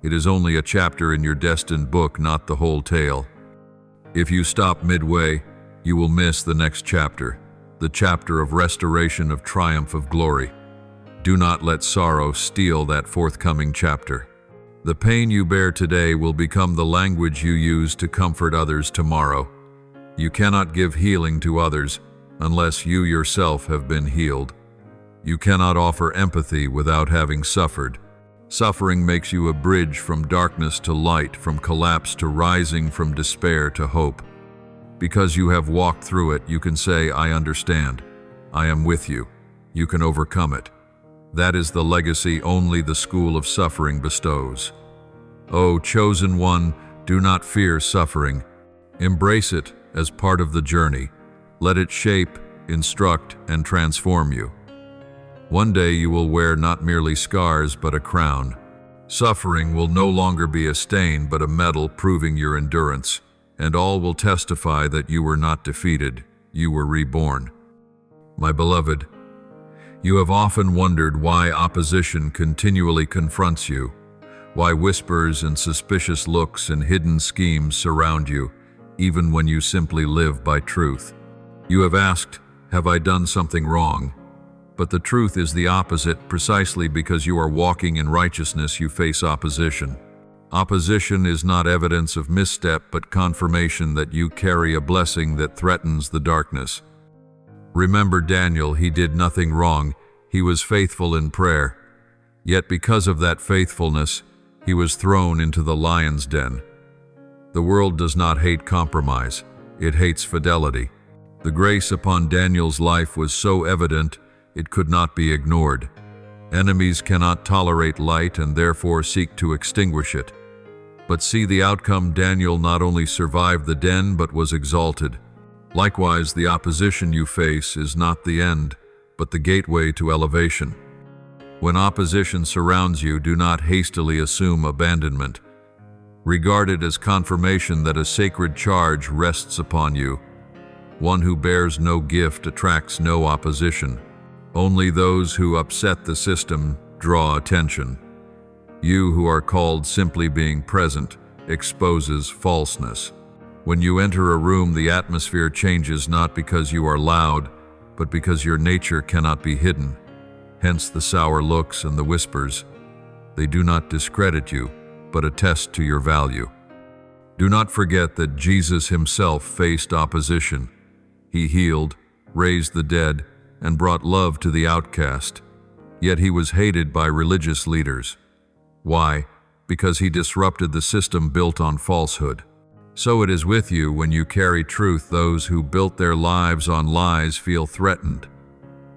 It is only a chapter in your destined book, not the whole tale. If you stop midway, you will miss the next chapter, the chapter of restoration, of triumph, of glory. Do not let sorrow steal that forthcoming chapter. The pain you bear today will become the language you use to comfort others tomorrow. You cannot give healing to others unless you yourself have been healed. You cannot offer empathy without having suffered. Suffering makes you a bridge from darkness to light, from collapse to rising, from despair to hope. Because you have walked through it, you can say, "I understand. I am with you. You can overcome it." That is the legacy only the school of suffering bestows. O chosen one, do not fear suffering. Embrace it as part of the journey. Let it shape, instruct, and transform you. One day you will wear not merely scars, but a crown. Suffering will no longer be a stain, but a medal proving your endurance, and all will testify that you were not defeated, you were reborn. My beloved, you have often wondered why opposition continually confronts you, why whispers and suspicious looks and hidden schemes surround you, even when you simply live by truth. You have asked, "Have I done something wrong?" But the truth is the opposite. Precisely because you are walking in righteousness, you face opposition. Opposition is not evidence of misstep, but confirmation that you carry a blessing that threatens the darkness. Remember Daniel, he did nothing wrong. He was faithful in prayer. Yet because of that faithfulness, he was thrown into the lion's den. The world does not hate compromise. It hates fidelity. The grace upon Daniel's life was so evident, it could not be ignored. Enemies cannot tolerate light and therefore seek to extinguish it. But see the outcome. Daniel not only survived the den, but was exalted. Likewise, the opposition you face is not the end, but the gateway to elevation. When opposition surrounds you, do not hastily assume abandonment. Regard it as confirmation that a sacred charge rests upon you. One who bears no gift attracts no opposition. Only those who upset the system draw attention. You who are called simply being present exposes falseness. When you enter a room, the atmosphere changes not because you are loud, but because your nature cannot be hidden. Hence the sour looks and the whispers. They do not discredit you, but attest to your value. Do not forget that Jesus himself faced opposition. He healed, raised the dead, and brought love to the outcast. Yet he was hated by religious leaders. Why? Because he disrupted the system built on falsehood. So it is with you when you carry truth. Those who built their lives on lies feel threatened.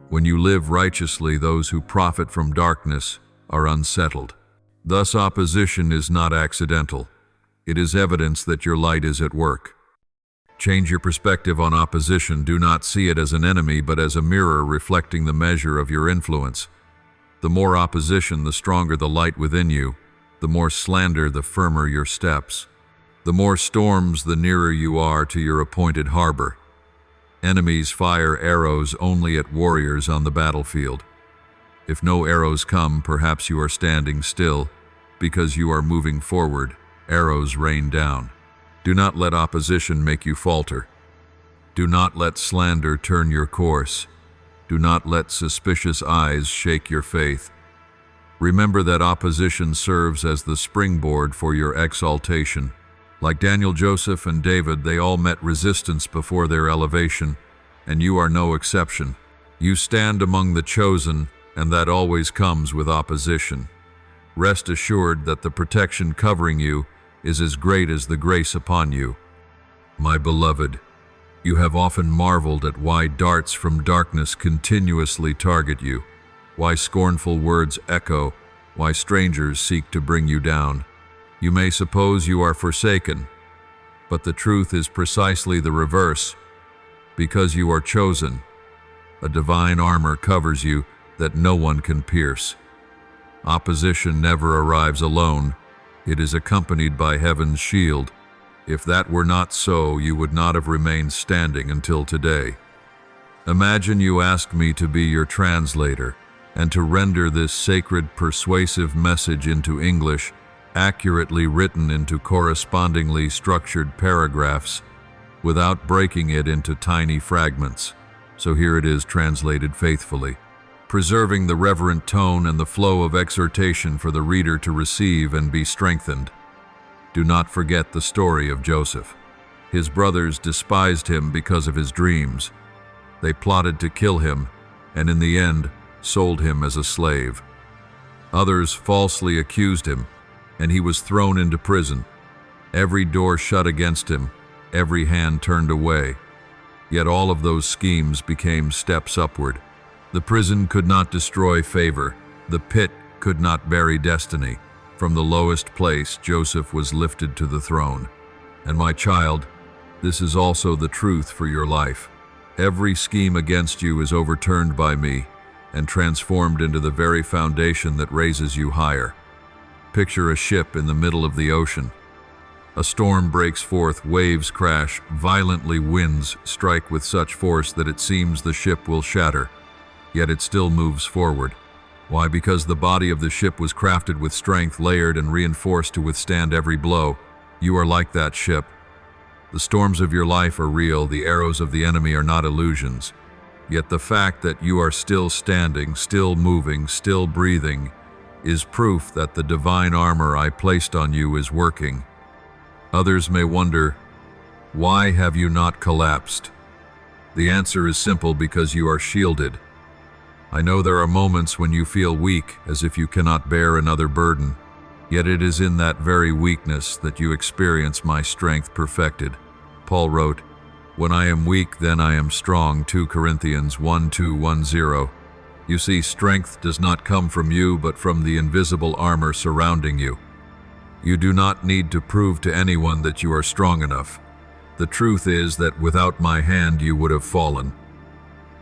When you live righteously, those who profit from darkness are unsettled. Thus, opposition is not accidental. It is evidence that your light is at work. Change your perspective on opposition. Do not see it as an enemy, but as a mirror reflecting the measure of your influence. The more opposition, the stronger the light within you. The more slander, the firmer your steps. The more storms, the nearer you are to your appointed harbor. Enemies fire arrows only at warriors on the battlefield. If no arrows come, perhaps you are standing still. Because you are moving forward, arrows rain down. Do not let opposition make you falter. Do not let slander turn your course. Do not let suspicious eyes shake your faith. Remember that opposition serves as the springboard for your exaltation. Like Daniel, Joseph, and David, they all met resistance before their elevation, and you are no exception. You stand among the chosen, and that always comes with opposition. Rest assured that the protection covering you is as great as the grace upon you. My beloved, you have often marveled at why darts from darkness continuously target you, why scornful words echo, why strangers seek to bring you down. You may suppose you are forsaken, but the truth is precisely the reverse. Because you are chosen, a divine armor covers you that no one can pierce. Opposition never arrives alone. It is accompanied by heaven's shield. If that were not so, you would not have remained standing until today. Imagine you asked me to be your translator and to render this sacred, persuasive message into English, accurately written into correspondingly structured paragraphs, without breaking it into tiny fragments. So here it is translated faithfully, preserving the reverent tone and the flow of exhortation for the reader to receive and be strengthened. Do not forget the story of Joseph. His brothers despised him because of his dreams. They plotted to kill him, and in the end, sold him as a slave. Others falsely accused him, and he was thrown into prison. Every door shut against him, every hand turned away. Yet all of those schemes became steps upward. The prison could not destroy favor. The pit could not bury destiny. From the lowest place, Joseph was lifted to the throne. And my child, this is also the truth for your life. Every scheme against you is overturned by me and transformed into the very foundation that raises you higher. Picture a ship in the middle of the ocean. A storm breaks forth, waves crash, violently winds strike with such force that it seems the ship will shatter. Yet it still moves forward. Why? Because the body of the ship was crafted with strength, layered and reinforced to withstand every blow. You are like that ship. The storms of your life are real, the arrows of the enemy are not illusions. Yet the fact that you are still standing, still moving, still breathing, is proof that the divine armor I placed on you is working. Others may wonder, why have you not collapsed? The answer is simple: because you are shielded. I know there are moments when you feel weak, as if you cannot bear another burden. Yet it is in that very weakness that you experience my strength perfected. Paul wrote, "When I am weak, then I am strong," 2 Corinthians 1:2-10. You see, strength does not come from you, but from the invisible armor surrounding you. You do not need to prove to anyone that you are strong enough. The truth is that without my hand you would have fallen.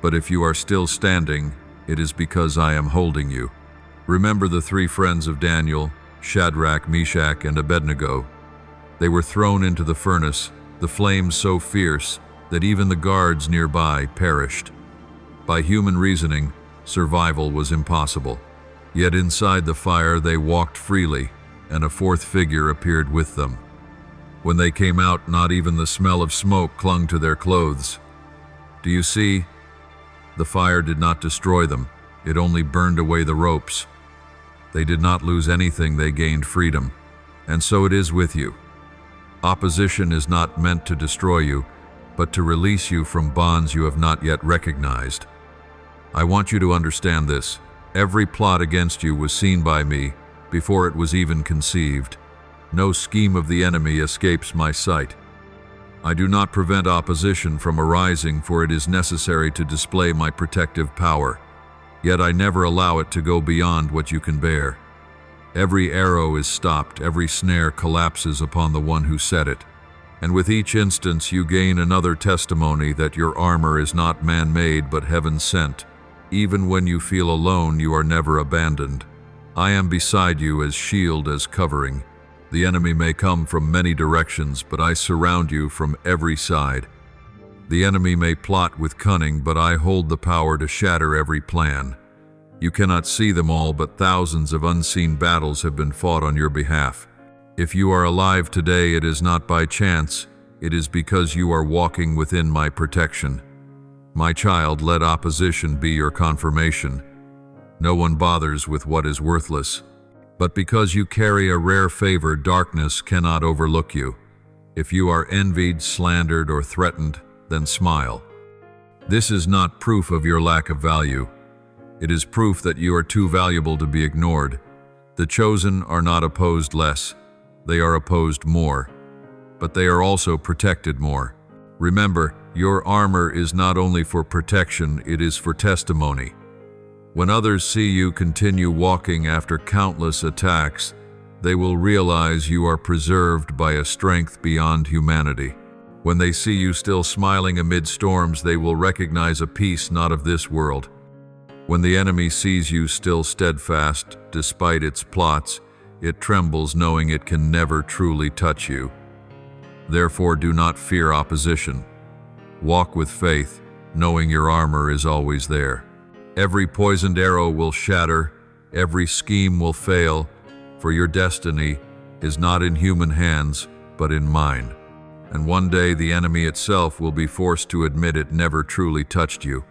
But if you are still standing, it is because I am holding you. Remember the 3 friends of Daniel, Shadrach, Meshach, and Abednego. They were thrown into the furnace, the flames so fierce that even the guards nearby perished. By human reasoning, survival was impossible. Yet inside the fire they walked freely, and a 4th figure appeared with them. When they came out, not even the smell of smoke clung to their clothes. Do you see? The fire did not destroy them, it only burned away the ropes. They did not lose anything, they gained freedom. And so it is with you. Opposition is not meant to destroy you, but to release you from bonds you have not yet recognized. I want you to understand this. Every plot against you was seen by me before it was even conceived. No scheme of the enemy escapes my sight. I do not prevent opposition from arising, for it is necessary to display my protective power. Yet I never allow it to go beyond what you can bear. Every arrow is stopped, every snare collapses upon the one who set it. And with each instance you gain another testimony that your armor is not man-made but heaven-sent. Even when you feel alone, you are never abandoned. I am beside you as shield, as covering. The enemy may come from many directions, but I surround you from every side. The enemy may plot with cunning, but I hold the power to shatter every plan. You cannot see them all, but thousands of unseen battles have been fought on your behalf. If you are alive today, it is not by chance. It is because you are walking within my protection. My child, let opposition be your confirmation. No one bothers with what is worthless. But because you carry a rare favor, darkness cannot overlook you. If you are envied, slandered, or threatened, then smile. This is not proof of your lack of value. It is proof that you are too valuable to be ignored. The chosen are not opposed less. They are opposed more. But they are also protected more. Remember, your armor is not only for protection, it is for testimony. When others see you continue walking after countless attacks, they will realize you are preserved by a strength beyond humanity. When they see you still smiling amid storms, they will recognize a peace not of this world. When the enemy sees you still steadfast, despite its plots, it trembles knowing it can never truly touch you. Therefore, do not fear opposition. Walk with faith, knowing your armor is always there. Every poisoned arrow will shatter, every scheme will fail, for your destiny is not in human hands, but in mine. And one day the enemy itself will be forced to admit it never truly touched you.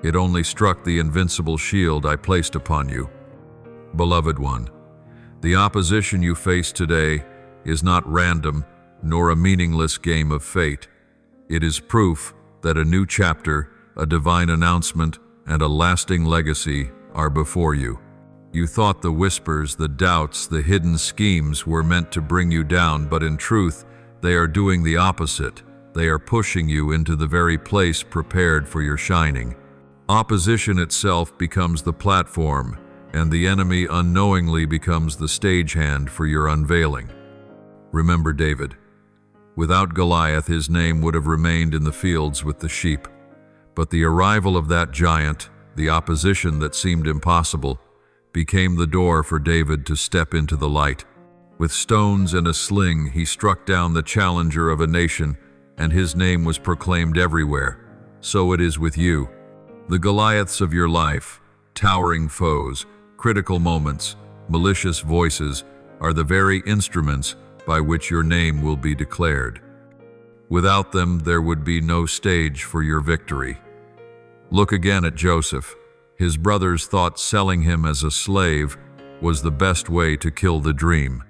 It only struck the invincible shield I placed upon you. Beloved one, the opposition you face today is not random nor a meaningless game of fate. It is proof that a new chapter, a divine announcement, and a lasting legacy are before you. You thought the whispers, the doubts, the hidden schemes were meant to bring you down, but in truth, they are doing the opposite. They are pushing you into the very place prepared for your shining. Opposition itself becomes the platform, and the enemy unknowingly becomes the stagehand for your unveiling. Remember David. Without Goliath, his name would have remained in the fields with the sheep. But the arrival of that giant, the opposition that seemed impossible, became the door for David to step into the light. With stones and a sling, he struck down the challenger of a nation, and his name was proclaimed everywhere. So it is with you. The Goliaths of your life, towering foes, critical moments, malicious voices, are the very instruments by which your name will be declared. Without them, there would be no stage for your victory. Look again at Joseph. His brothers thought selling him as a slave was the best way to kill the dream.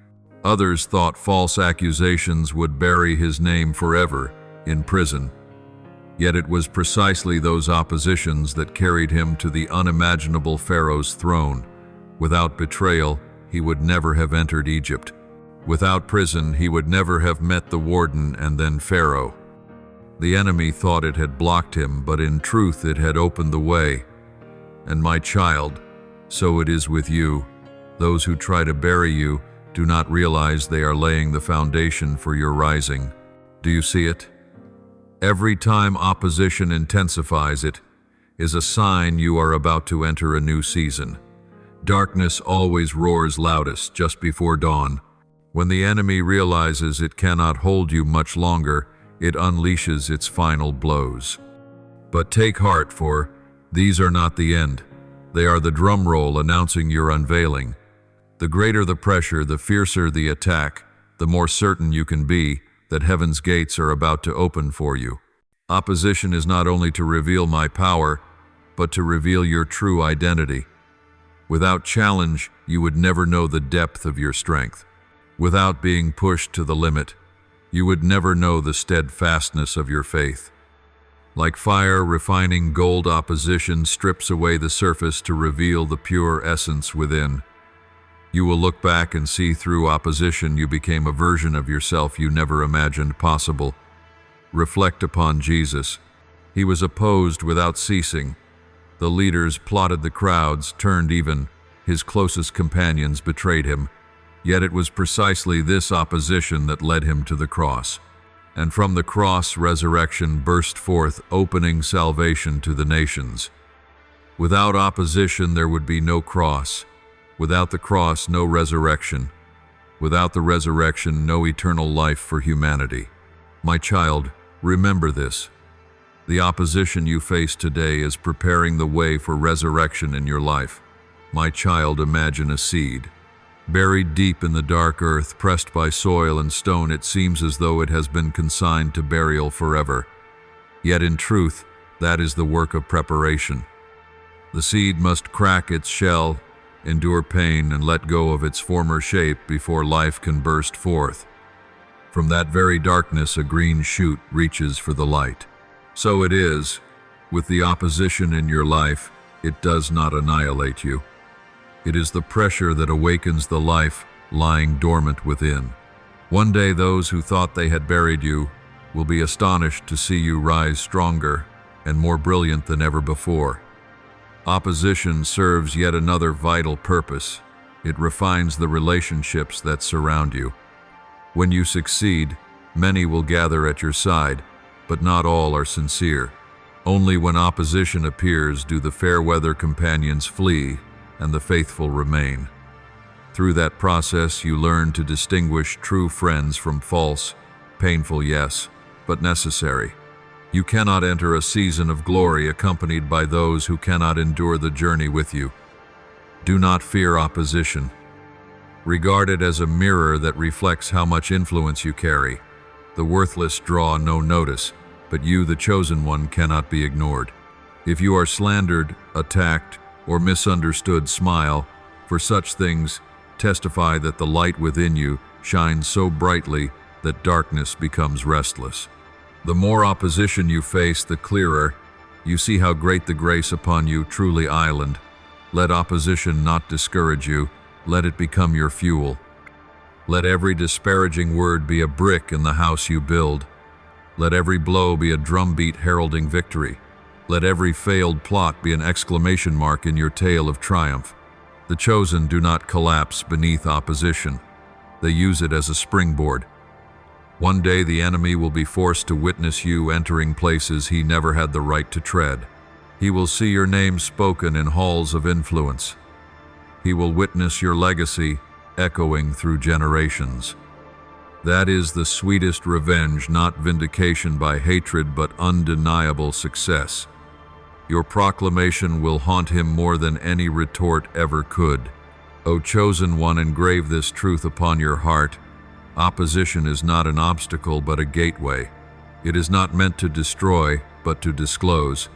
Others thought false accusations would bury his name forever in prison. Yet it was precisely those oppositions that carried him to the unimaginable Pharaoh's throne. Without betrayal, he would never have entered Egypt. Without prison, he would never have met the warden and then Pharaoh. The enemy thought it had blocked him, but in truth it had opened the way. And my child, so it is with you. Those who try to bury you do not realize they are laying the foundation for your rising. Do you see it? Every time opposition intensifies, it is a sign you are about to enter a new season. Darkness always roars loudest just before dawn. When the enemy realizes it cannot hold you much longer, it unleashes its final blows. But take heart, for these are not the end. They are the drum roll announcing your unveiling. The greater the pressure, the fiercer the attack, the more certain you can be that heaven's gates are about to open for you. Opposition is not only to reveal my power, but to reveal your true identity. Without challenge, you would never know the depth of your strength. Without being pushed to the limit, you would never know the steadfastness of your faith. Like fire refining gold, opposition strips away the surface to reveal the pure essence within. You will look back and see through opposition you became a version of yourself you never imagined possible. Reflect upon Jesus. He was opposed without ceasing. The leaders plotted, the crowds turned, even his closest companions betrayed him. Yet it was precisely this opposition that led him to the cross. And from the cross, resurrection burst forth, opening salvation to the nations. Without opposition, there would be no cross. Without the cross, no resurrection. Without the resurrection, no eternal life for humanity. My child, remember this. The opposition you face today is preparing the way for resurrection in your life. My child, imagine a seed. Buried deep in the dark earth, pressed by soil and stone, it seems as though it has been consigned to burial forever. Yet in truth, that is the work of preparation. The seed must crack its shell, endure pain, and let go of its former shape before life can burst forth. From that very darkness, a green shoot reaches for the light. So it is, with the opposition in your life, it does not annihilate you. It is the pressure that awakens the life lying dormant within. One day those who thought they had buried you will be astonished to see you rise stronger and more brilliant than ever before. Opposition serves yet another vital purpose. It refines the relationships that surround you. When you succeed, many will gather at your side, but not all are sincere. Only when opposition appears do the fair-weather companions flee and the faithful remain. Through that process, you learn to distinguish true friends from false, painful, yes, but necessary. You cannot enter a season of glory accompanied by those who cannot endure the journey with you. Do not fear opposition. Regard it as a mirror that reflects how much influence you carry. The worthless draw no notice, but you, the chosen one, cannot be ignored. If you are slandered, attacked, or misunderstood, smile, for such things testify that the light within you shines so brightly that darkness becomes restless. The more opposition you face, the clearer you see how great the grace upon you truly island. Let opposition not discourage you, let it become your fuel. Let every disparaging word be a brick in the house you build. Let every blow be a drumbeat heralding victory. Let every failed plot be an exclamation mark in your tale of triumph. The chosen do not collapse beneath opposition. They use it as a springboard. One day the enemy will be forced to witness you entering places he never had the right to tread. He will see your name spoken in halls of influence. He will witness your legacy echoing through generations. That is the sweetest revenge, not vindication by hatred, but undeniable success. Your proclamation will haunt him more than any retort ever could. O chosen one, engrave this truth upon your heart. Opposition is not an obstacle, but a gateway. It is not meant to destroy, but to disclose.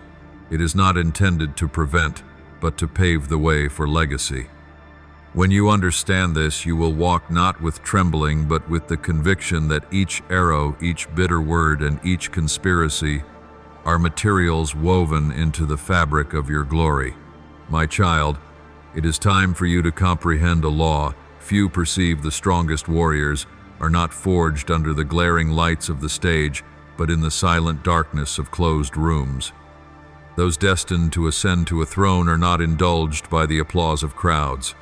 It is not intended to prevent, but to pave the way for legacy. When you understand this, you will walk not with trembling, but with the conviction that each arrow, each bitter word, and each conspiracy are materials woven into the fabric of your glory. My child, it is time for you to comprehend a law. Few perceive the strongest warriors are not forged under the glaring lights of the stage, but in the silent darkness of closed rooms. Those destined to ascend to a throne are not indulged by the applause of crowds.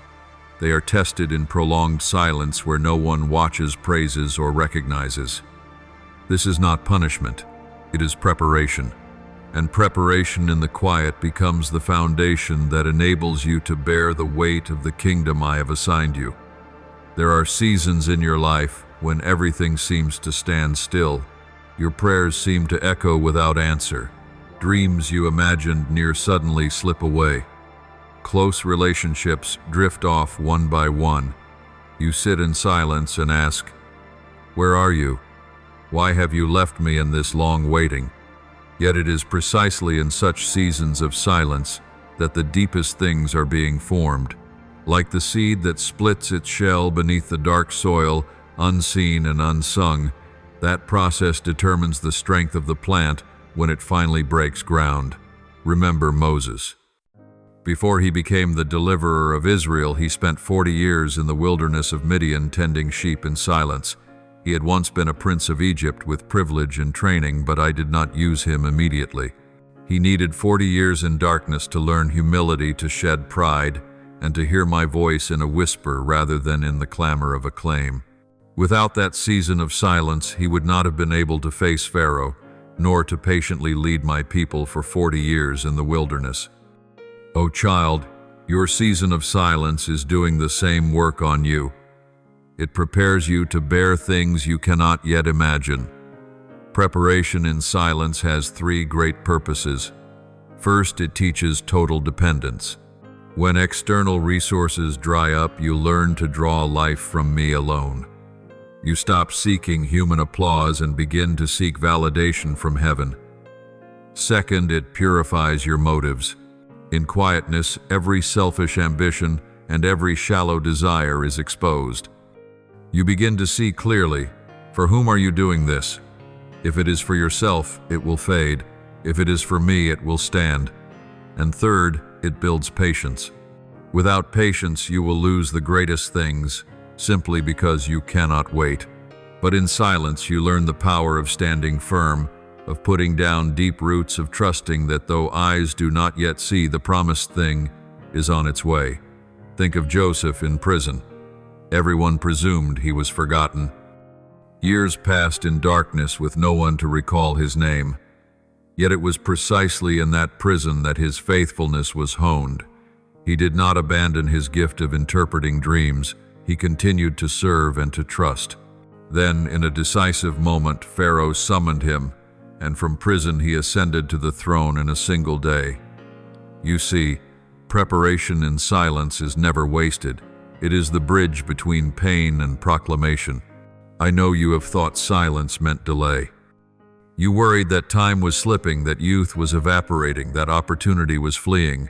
They are tested in prolonged silence where no one watches, praises, or recognizes. This is not punishment. It is preparation. And preparation in the quiet becomes the foundation that enables you to bear the weight of the kingdom I have assigned you. There are seasons in your life when everything seems to stand still. Your prayers seem to echo without answer. Dreams you imagined near suddenly slip away. Close relationships drift off one by one. You sit in silence and ask, "Where are you? Why have you left me in this long waiting?" Yet it is precisely in such seasons of silence that the deepest things are being formed. Like the seed that splits its shell beneath the dark soil, unseen and unsung, that process determines the strength of the plant when it finally breaks ground. Remember Moses. Before he became the deliverer of Israel, he spent 40 years in the wilderness of Midian tending sheep in silence. He had once been a prince of Egypt with privilege and training, but I did not use him immediately. He needed 40 years in darkness to learn humility, to shed pride, and to hear my voice in a whisper rather than in the clamor of acclaim. Without that season of silence, he would not have been able to face Pharaoh, nor to patiently lead my people for 40 years in the wilderness. O child, your season of silence is doing the same work on you. It prepares you to bear things you cannot yet imagine. Preparation in silence has three great purposes. First, it teaches total dependence. When external resources dry up, you learn to draw life from me alone. You stop seeking human applause and begin to seek validation from heaven. Second, it purifies your motives. In quietness, every selfish ambition and every shallow desire is exposed. You begin to see clearly, for whom are you doing this? If it is for yourself, it will fade. If it is for me, it will stand. And third, it builds patience. Without patience, you will lose the greatest things, simply because you cannot wait. But in silence, you learn the power of standing firm, of putting down deep roots, of trusting that though eyes do not yet see, the promised thing is on its way. Think of Joseph in prison. Everyone presumed he was forgotten. Years passed in darkness with no one to recall his name. Yet it was precisely in that prison that his faithfulness was honed. He did not abandon his gift of interpreting dreams. He continued to serve and to trust. Then, in a decisive moment, Pharaoh summoned him, and from prison he ascended to the throne in a single day. You see, preparation in silence is never wasted. It is the bridge between pain and proclamation. I know you have thought silence meant delay. You worried that time was slipping, that youth was evaporating, that opportunity was fleeing.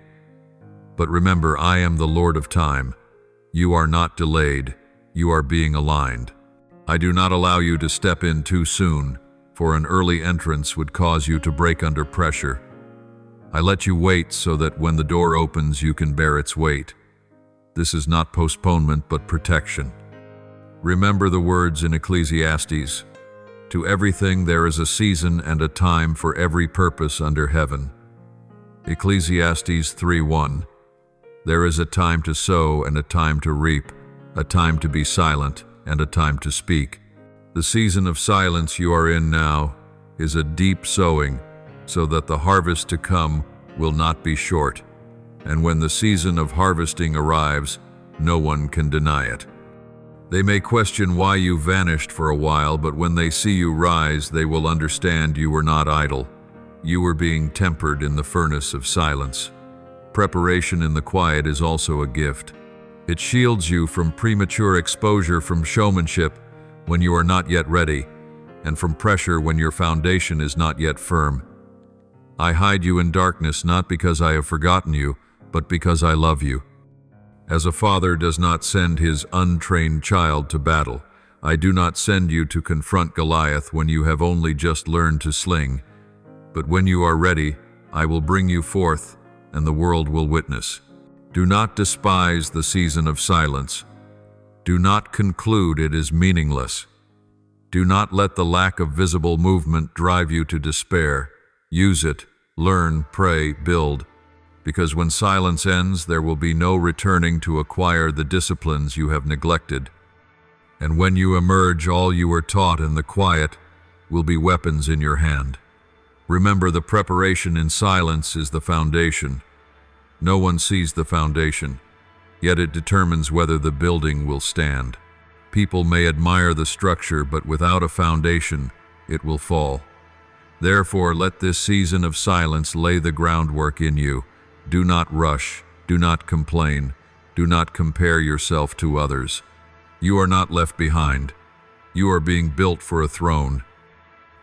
But remember, I am the Lord of time. You are not delayed. You are being aligned. I do not allow you to step in too soon, for an early entrance would cause you to break under pressure. I let you wait so that when the door opens, you can bear its weight. This is not postponement, but protection. Remember the words in Ecclesiastes. To everything there is a season and a time for every purpose under heaven. Ecclesiastes 3:1. There is a time to sow and a time to reap, a time to be silent and a time to speak. The season of silence you are in now is a deep sowing, so that the harvest to come will not be short. And when the season of harvesting arrives, no one can deny it. They may question why you vanished for a while, but when they see you rise, they will understand you were not idle. You were being tempered in the furnace of silence. Preparation in the quiet is also a gift. It shields you from premature exposure, from showmanship when you are not yet ready, and from pressure when your foundation is not yet firm. I hide you in darkness not because I have forgotten you, but because I love you. As a father does not send his untrained child to battle, I do not send you to confront Goliath when you have only just learned to sling. But when you are ready, I will bring you forth, and the world will witness. Do not despise the season of silence. Do not conclude it is meaningless. Do not let the lack of visible movement drive you to despair. Use it, learn, pray, build. Because when silence ends, there will be no returning to acquire the disciplines you have neglected. And when you emerge, all you were taught in the quiet will be weapons in your hand. Remember, the preparation in silence is the foundation. No one sees the foundation, yet it determines whether the building will stand. People may admire the structure, but without a foundation, it will fall. Therefore, let this season of silence lay the groundwork in you. Do not rush, do not complain, do not compare yourself to others. You are not left behind. You are being built for a throne.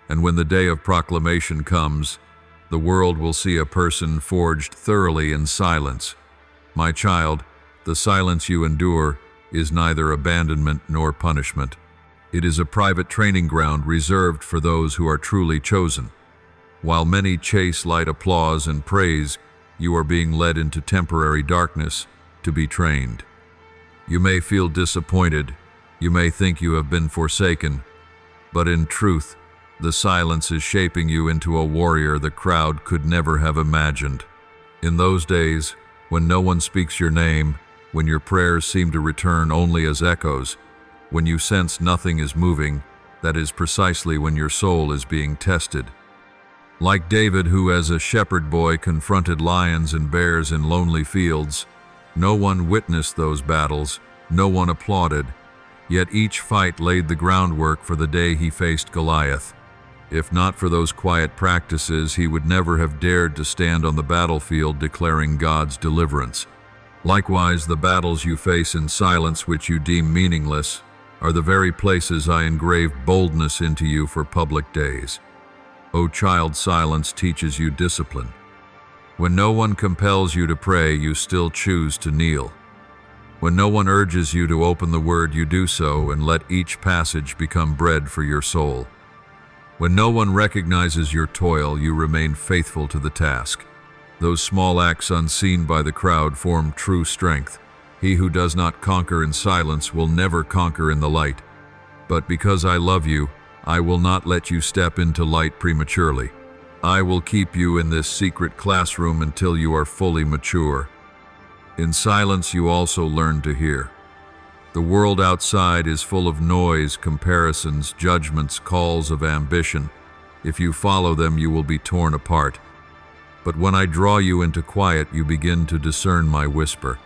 And when the day of proclamation comes, the world will see a person forged thoroughly in silence. My child, the silence you endure is neither abandonment nor punishment. It is a private training ground reserved for those who are truly chosen. While many chase light applause and praise, you are being led into temporary darkness to be trained. You may feel disappointed, you may think you have been forsaken, but in truth, the silence is shaping you into a warrior the crowd could never have imagined. In those days, when no one speaks your name, when your prayers seem to return only as echoes, when you sense nothing is moving, that is precisely when your soul is being tested. Like David, who as a shepherd boy confronted lions and bears in lonely fields, no one witnessed those battles, no one applauded, yet each fight laid the groundwork for the day he faced Goliath. If not for those quiet practices, he would never have dared to stand on the battlefield declaring God's deliverance. Likewise, the battles you face in silence which you deem meaningless are the very places I engrave boldness into you for public days. O child, silence teaches you discipline. When no one compels you to pray, you still choose to kneel. When no one urges you to open the word, you do so and let each passage become bread for your soul. When no one recognizes your toil, you remain faithful to the task. Those small acts unseen by the crowd form true strength. He who does not conquer in silence will never conquer in the light. But because I love you, I will not let you step into light prematurely. I will keep you in this secret classroom until you are fully mature. In silence, you also learn to hear. The world outside is full of noise, comparisons, judgments, calls of ambition. If you follow them, you will be torn apart. But when I draw you into quiet, you begin to discern my whisper.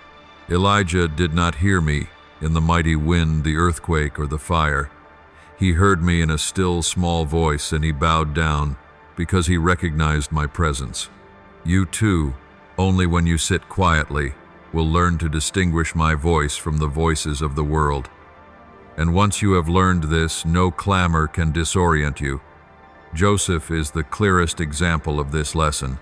Elijah did not hear me in the mighty wind, the earthquake, or the fire. He heard me in a still, small voice, and he bowed down because he recognized my presence. You too, only when you sit quietly, will learn to distinguish my voice from the voices of the world. And once you have learned this, no clamor can disorient you. Joseph is the clearest example of this lesson.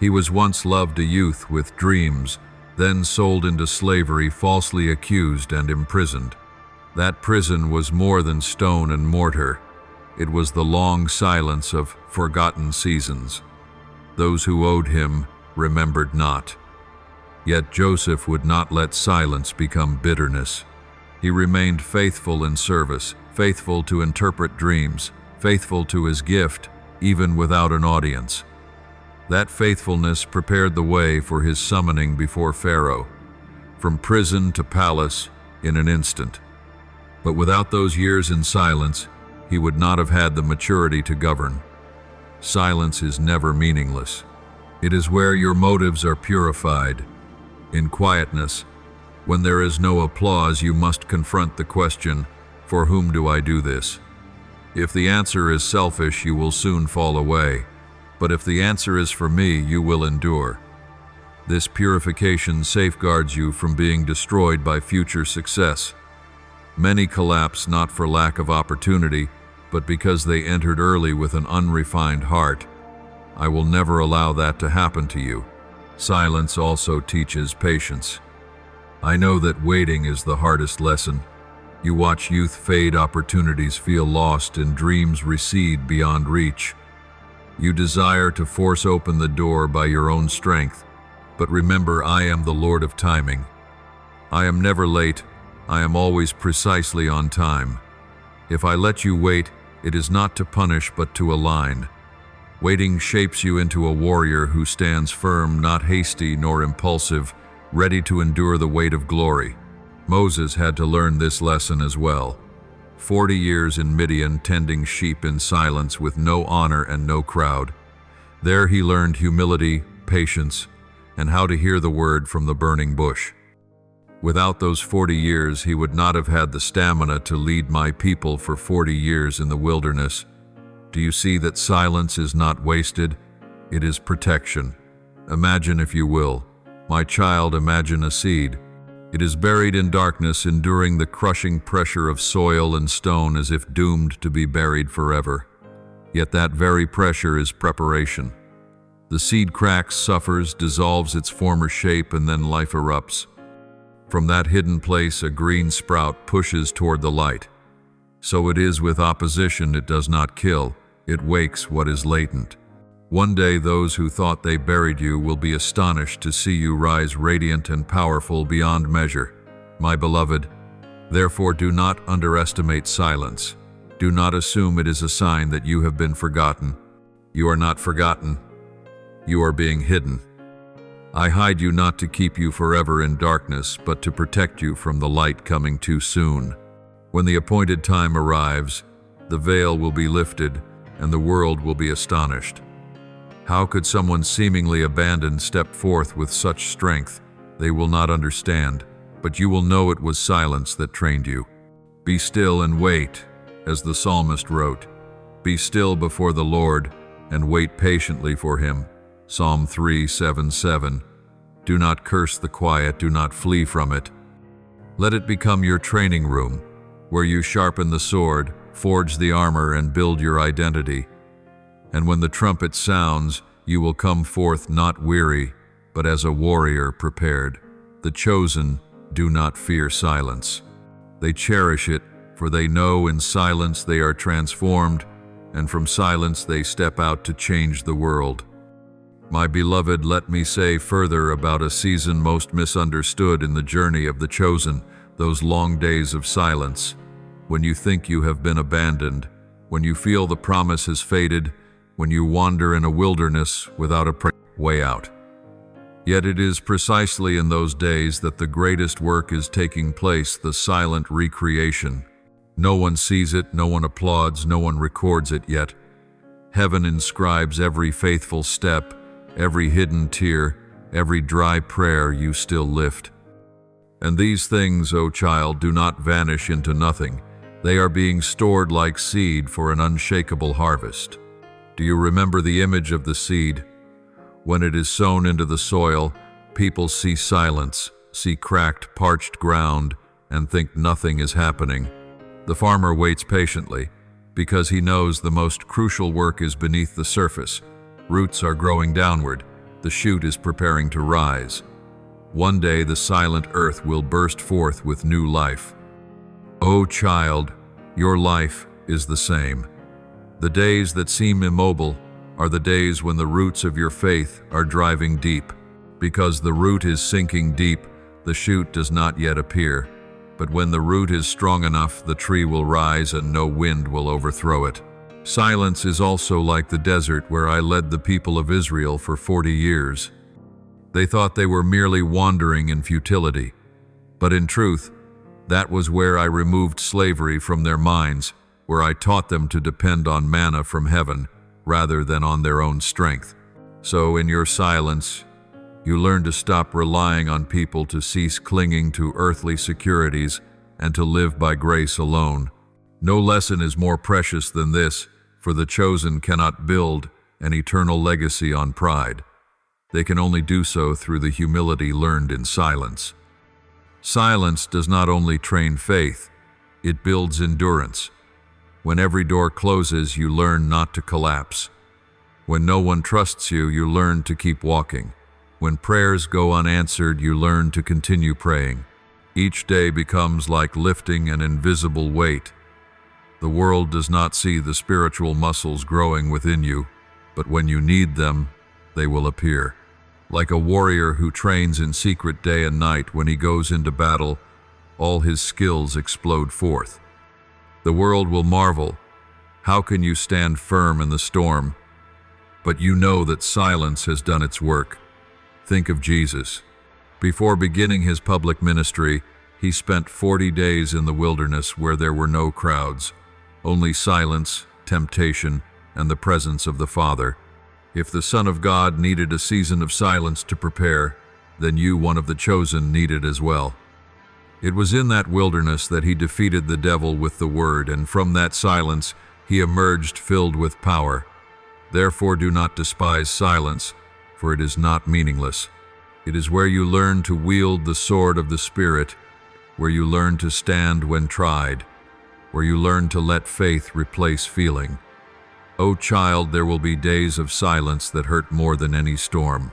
He was once loved a youth with dreams, then sold into slavery, falsely accused and imprisoned. That prison was more than stone and mortar. It was the long silence of forgotten seasons. Those who owed him remembered not. Yet Joseph would not let silence become bitterness. He remained faithful in service, faithful to interpret dreams, faithful to his gift, even without an audience. That faithfulness prepared the way for his summoning before Pharaoh, from prison to palace in an instant. But without those years in silence, he would not have had the maturity to govern. Silence is never meaningless. It is where your motives are purified. In quietness, when there is no applause, you must confront the question, for whom do I do this? If the answer is selfish, you will soon fall away. But if the answer is for me, you will endure. This purification safeguards you from being destroyed by future success. Many collapse not for lack of opportunity, but because they entered early with an unrefined heart. I will never allow that to happen to you. Silence also teaches patience. I know that waiting is the hardest lesson. You watch youth fade, opportunities feel lost, and dreams recede beyond reach. You desire to force open the door by your own strength, but remember, I am the Lord of timing. I am never late. I am always precisely on time. If I let you wait, it is not to punish but to align. Waiting shapes you into a warrior who stands firm, not hasty nor impulsive, ready to endure the weight of glory. Moses had to learn this lesson as well. 40 years in Midian, tending sheep in silence with no honor and no crowd. There he learned humility, patience, and how to hear the word from the burning bush. Without those 40 years, he would not have had the stamina to lead my people for 40 years in the wilderness. Do you see that silence is not wasted? It is protection. Imagine, if you will, my child, imagine a seed. It is buried in darkness, enduring the crushing pressure of soil and stone as if doomed to be buried forever. Yet that very pressure is preparation. The seed cracks, suffers, dissolves its former shape, and then life erupts. From that hidden place, a green sprout pushes toward the light. So it is with opposition. It does not kill. It wakes what is latent. One day, those who thought they buried you will be astonished to see you rise radiant and powerful beyond measure. My beloved, therefore do not underestimate silence. Do not assume it is a sign that you have been forgotten. You are not forgotten. You are being hidden. I hide you not to keep you forever in darkness, but to protect you from the light coming too soon. When the appointed time arrives, the veil will be lifted, and the world will be astonished. How could someone seemingly abandoned step forth with such strength? They will not understand, but you will know it was silence that trained you. Be still and wait, as the psalmist wrote. Be still before the Lord, and wait patiently for him. Psalm 3:7-7. Do not curse the quiet, do not flee from it. Let it become your training room, where you sharpen the sword, forge the armor, and build your identity. And when the trumpet sounds, you will come forth not weary, but as a warrior prepared. The chosen do not fear silence. They cherish it, for they know in silence they are transformed, and from silence they step out to change the world. My beloved, let me say further about a season most misunderstood in the journey of the chosen, those long days of silence, when you think you have been abandoned, when you feel the promise has faded, when you wander in a wilderness without a way out. Yet it is precisely in those days that the greatest work is taking place, the silent recreation. No one sees it, no one applauds, no one records it yet. Heaven inscribes every faithful step, every hidden tear, every dry prayer you still lift. And these things, O child, do not vanish into nothing. They are being stored like seed for an unshakable harvest. Do you remember the image of the seed? When it is sown into the soil, people see silence, see cracked, parched ground, and think nothing is happening. The farmer waits patiently, because he knows the most crucial work is beneath the surface. Roots are growing downward, the shoot is preparing to rise. One day the silent earth will burst forth with new life. O child, your life is the same. The days that seem immobile are the days when the roots of your faith are driving deep. Because the root is sinking deep, the shoot does not yet appear. But when the root is strong enough, the tree will rise and no wind will overthrow it. Silence is also like the desert where I led the people of Israel for 40 years. They thought they were merely wandering in futility. But in truth, that was where I removed slavery from their minds, where I taught them to depend on manna from heaven rather than on their own strength. So in your silence, you learn to stop relying on people, to cease clinging to earthly securities, and to live by grace alone. No lesson is more precious than this, for the chosen cannot build an eternal legacy on pride. They can only do so through the humility learned in silence. Silence does not only train faith, it builds endurance. When every door closes, you learn not to collapse. When no one trusts you, you learn to keep walking. When prayers go unanswered, you learn to continue praying. Each day becomes like lifting an invisible weight. The world does not see the spiritual muscles growing within you, but when you need them, they will appear. Like a warrior who trains in secret day and night, when he goes into battle, all his skills explode forth. The world will marvel, how can you stand firm in the storm? But you know that silence has done its work. Think of Jesus. Before beginning his public ministry, he spent 40 days in the wilderness where there were no crowds, only silence, temptation, and the presence of the Father. If the Son of God needed a season of silence to prepare, then you, one of the chosen, need it as well. It was in that wilderness that he defeated the devil with the word, and from that silence he emerged filled with power. Therefore do not despise silence, for it is not meaningless. It is where you learn to wield the sword of the Spirit, where you learn to stand when tried, where you learn to let faith replace feeling. O child, there will be days of silence that hurt more than any storm.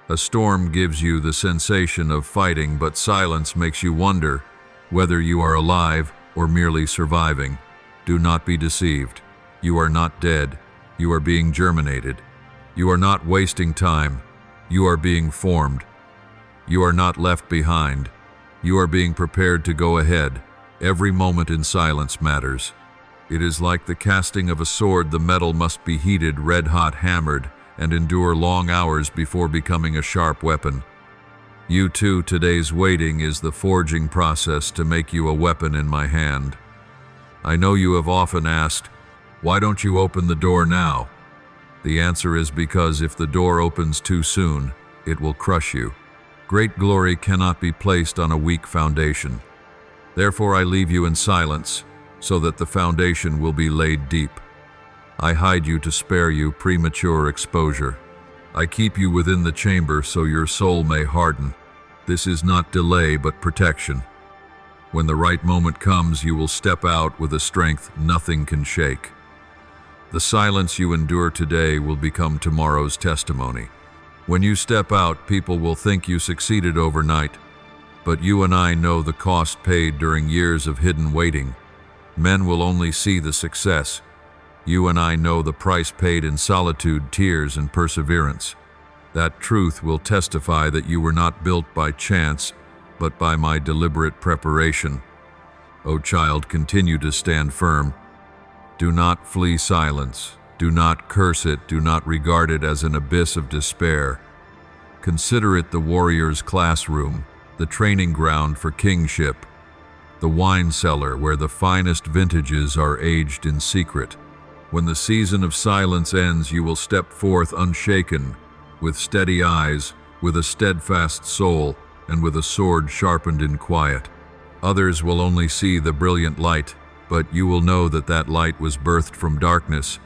A storm gives you the sensation of fighting, but silence makes you wonder whether you are alive or merely surviving. Do not be deceived. You are not dead. You are being germinated. You are not wasting time. You are being formed. You are not left behind. You are being prepared to go ahead. Every moment in silence matters. It is like the casting of a sword. The metal must be heated, red-hot, hammered, and endure long hours before becoming a sharp weapon. You too, today's waiting is the forging process to make you a weapon in my hand. I know you have often asked, why don't you open the door now? The answer is because if the door opens too soon, it will crush you. Great glory cannot be placed on a weak foundation. Therefore I leave you in silence, so that the foundation will be laid deep. I hide you to spare you premature exposure. I keep you within the chamber so your soul may harden. This is not delay but protection. When the right moment comes, you will step out with a strength nothing can shake. The silence you endure today will become tomorrow's testimony. When you step out, people will think you succeeded overnight, but you and I know the cost paid during years of hidden waiting. Men will only see the success. You and I know the price paid in solitude, tears, and perseverance. That truth will testify that you were not built by chance, but by my deliberate preparation. O child, continue to stand firm. Do not flee silence. Do not curse it. Do not regard it as an abyss of despair. Consider it the warrior's classroom, the training ground for kingship, the wine cellar where the finest vintages are aged in secret. When the season of silence ends, you will step forth unshaken, with steady eyes, with a steadfast soul, and with a sword sharpened in quiet. Others will only see the brilliant light, but you will know that that light was birthed from darkness.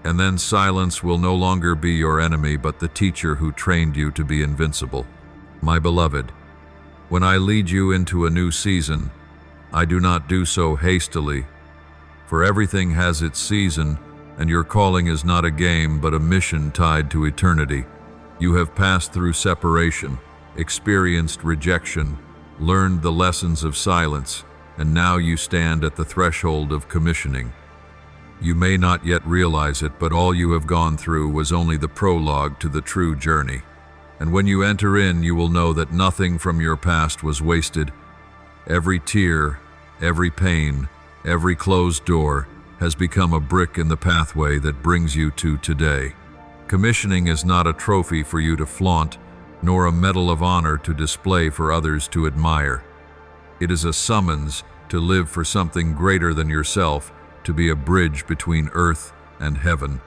And then silence will no longer be your enemy, but the teacher who trained you to be invincible. My beloved, when I lead you into a new season, I do not do so hastily, for everything has its season, and your calling is not a game but a mission tied to eternity. You have passed through separation, experienced rejection, learned the lessons of silence, and now you stand at the threshold of commissioning. You may not yet realize it, but all you have gone through was only the prologue to the true journey. And when you enter in, you will know that nothing from your past was wasted. Every tear, every pain, every closed door has become a brick in the pathway that brings you to today. Commissioning is not a trophy for you to flaunt, nor a medal of honor to display for others to admire. It is a summons to live for something greater than yourself, to be a bridge between earth and heaven.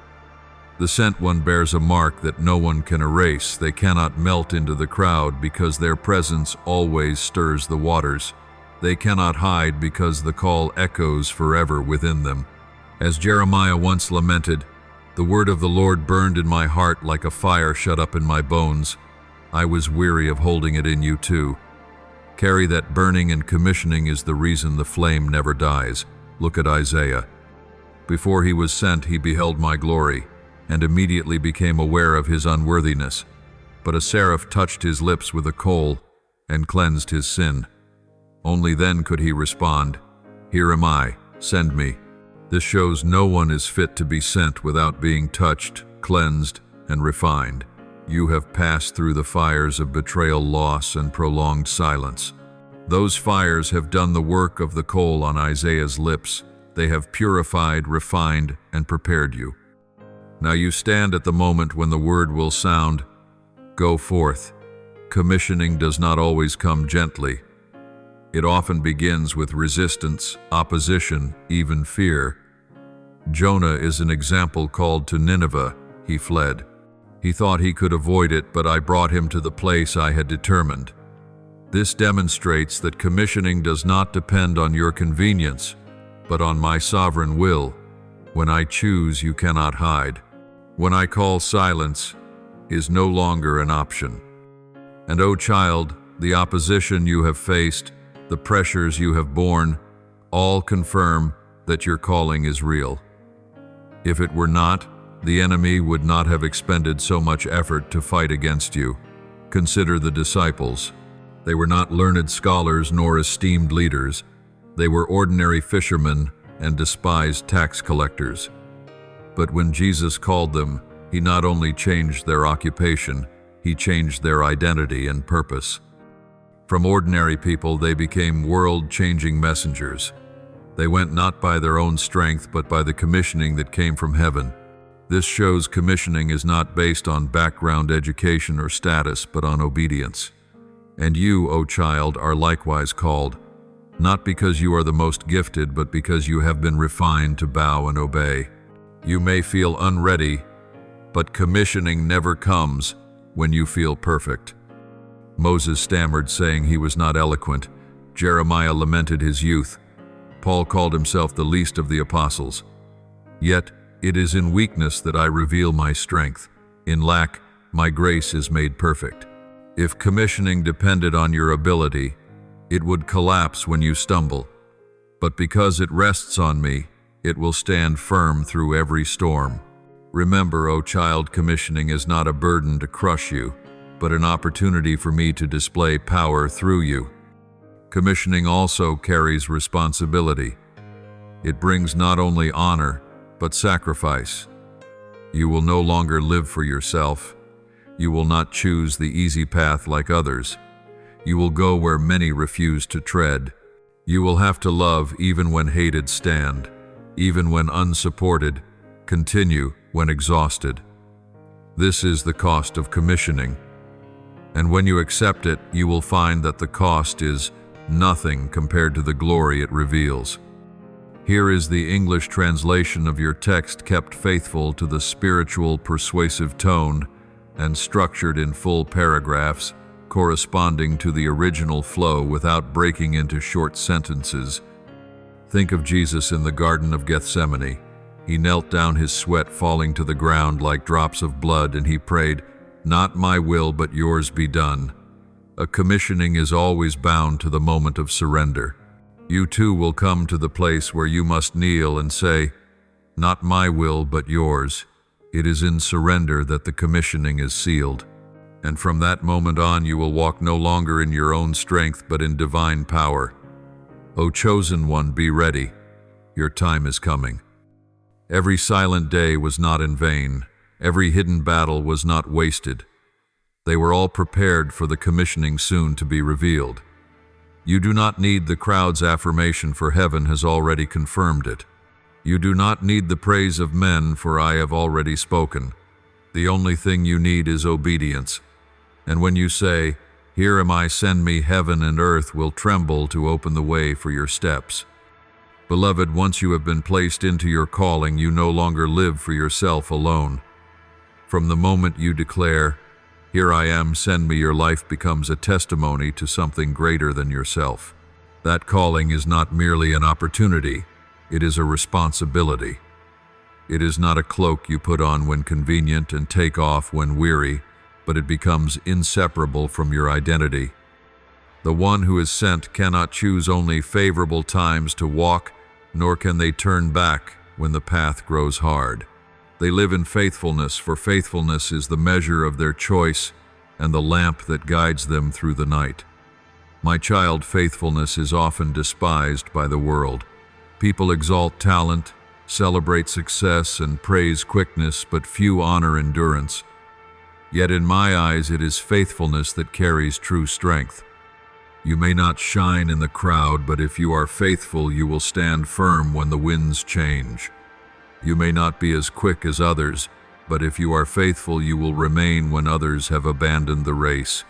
The sent one bears a mark that no one can erase. They cannot melt into the crowd because their presence always stirs the waters. They cannot hide because the call echoes forever within them. As Jeremiah once lamented, "The word of the Lord burned in my heart like a fire shut up in my bones. I was weary of holding it in you too." Carry that burning, and commissioning is the reason the flame never dies. Look at Isaiah. Before he was sent, he beheld my glory, and immediately became aware of his unworthiness. But a seraph touched his lips with a coal and cleansed his sin. Only then could he respond, "Here am I, send me." This shows no one is fit to be sent without being touched, cleansed, and refined. You have passed through the fires of betrayal, loss, and prolonged silence. Those fires have done the work of the coal on Isaiah's lips. They have purified, refined, and prepared you. Now you stand at the moment when the word will sound, "Go forth." Commissioning does not always come gently. It often begins with resistance, opposition, even fear. Jonah is an example. Called to Nineveh, he fled. He thought he could avoid it, but I brought him to the place I had determined. This demonstrates that commissioning does not depend on your convenience, but on my sovereign will. When I choose, you cannot hide. When I call, silence is no longer an option. And O child, the opposition you have faced, the pressures you have borne, all confirm that your calling is real. If it were not, the enemy would not have expended so much effort to fight against you. Consider the disciples. They were not learned scholars nor esteemed leaders. They were ordinary fishermen and despised tax collectors. But when Jesus called them, he not only changed their occupation, he changed their identity and purpose. From ordinary people, they became world-changing messengers. They went not by their own strength, but by the commissioning that came from heaven. This shows commissioning is not based on background, education, or status, but on obedience. And you, O child, are likewise called, not because you are the most gifted, but because you have been refined to bow and obey. You may feel unready, but commissioning never comes when you feel perfect. Moses stammered, saying he was not eloquent. Jeremiah lamented his youth. Paul called himself the least of the apostles. Yet, It is in weakness that I reveal my strength. In lack, my grace is made perfect. If commissioning depended on your ability, it would collapse when you stumble. But because it rests on me, it will stand firm through every storm. Remember, O child, commissioning is not a burden to crush you, but an opportunity for me to display power through you. Commissioning also carries responsibility. It brings not only honor, but sacrifice. You will no longer live for yourself. You will not choose the easy path like others. You will go where many refuse to tread. You will have to love even when hated, stand, even when unsupported, continue when exhausted. This is the cost of commissioning. And when you accept it, you will find that the cost is nothing compared to the glory it reveals. Here is the English translation of your text, kept faithful to the spiritual, persuasive tone and structured in full paragraphs, corresponding to the original flow without breaking into short sentences. Think of Jesus in the Garden of Gethsemane. He knelt down, his sweat falling to the ground like drops of blood, and he prayed, "Not my will, but yours be done." A commissioning is always bound to the moment of surrender. You too will come to the place where you must kneel and say, "Not my will, but yours." It is in surrender that the commissioning is sealed. And from that moment on, you will walk no longer in your own strength, but in divine power. O chosen one, be ready. Your time is coming. Every silent day was not in vain. Every hidden battle was not wasted. They were all prepared for the commissioning soon to be revealed. You do not need the crowd's affirmation, for heaven has already confirmed it. You do not need the praise of men, for I have already spoken. The only thing you need is obedience. And when you say, "Here am I, send me," heaven and earth will tremble to open the way for your steps. Beloved, once you have been placed into your calling, you no longer live for yourself alone. From the moment you declare, "Here I am, send me," your life becomes a testimony to something greater than yourself. That calling is not merely an opportunity, it is a responsibility. It is not a cloak you put on when convenient and take off when weary, but it becomes inseparable from your identity. The one who is sent cannot choose only favorable times to walk, nor can they turn back when the path grows hard. They live in faithfulness, for faithfulness is the measure of their choice and the lamp that guides them through the night. My child, faithfulness is often despised by the world. People exalt talent, celebrate success, and praise quickness, but few honor endurance. Yet in my eyes, it is faithfulness that carries true strength. You may not shine in the crowd, but if you are faithful, you will stand firm when the winds change. You may not be as quick as others, but if you are faithful, you will remain when others have abandoned the race.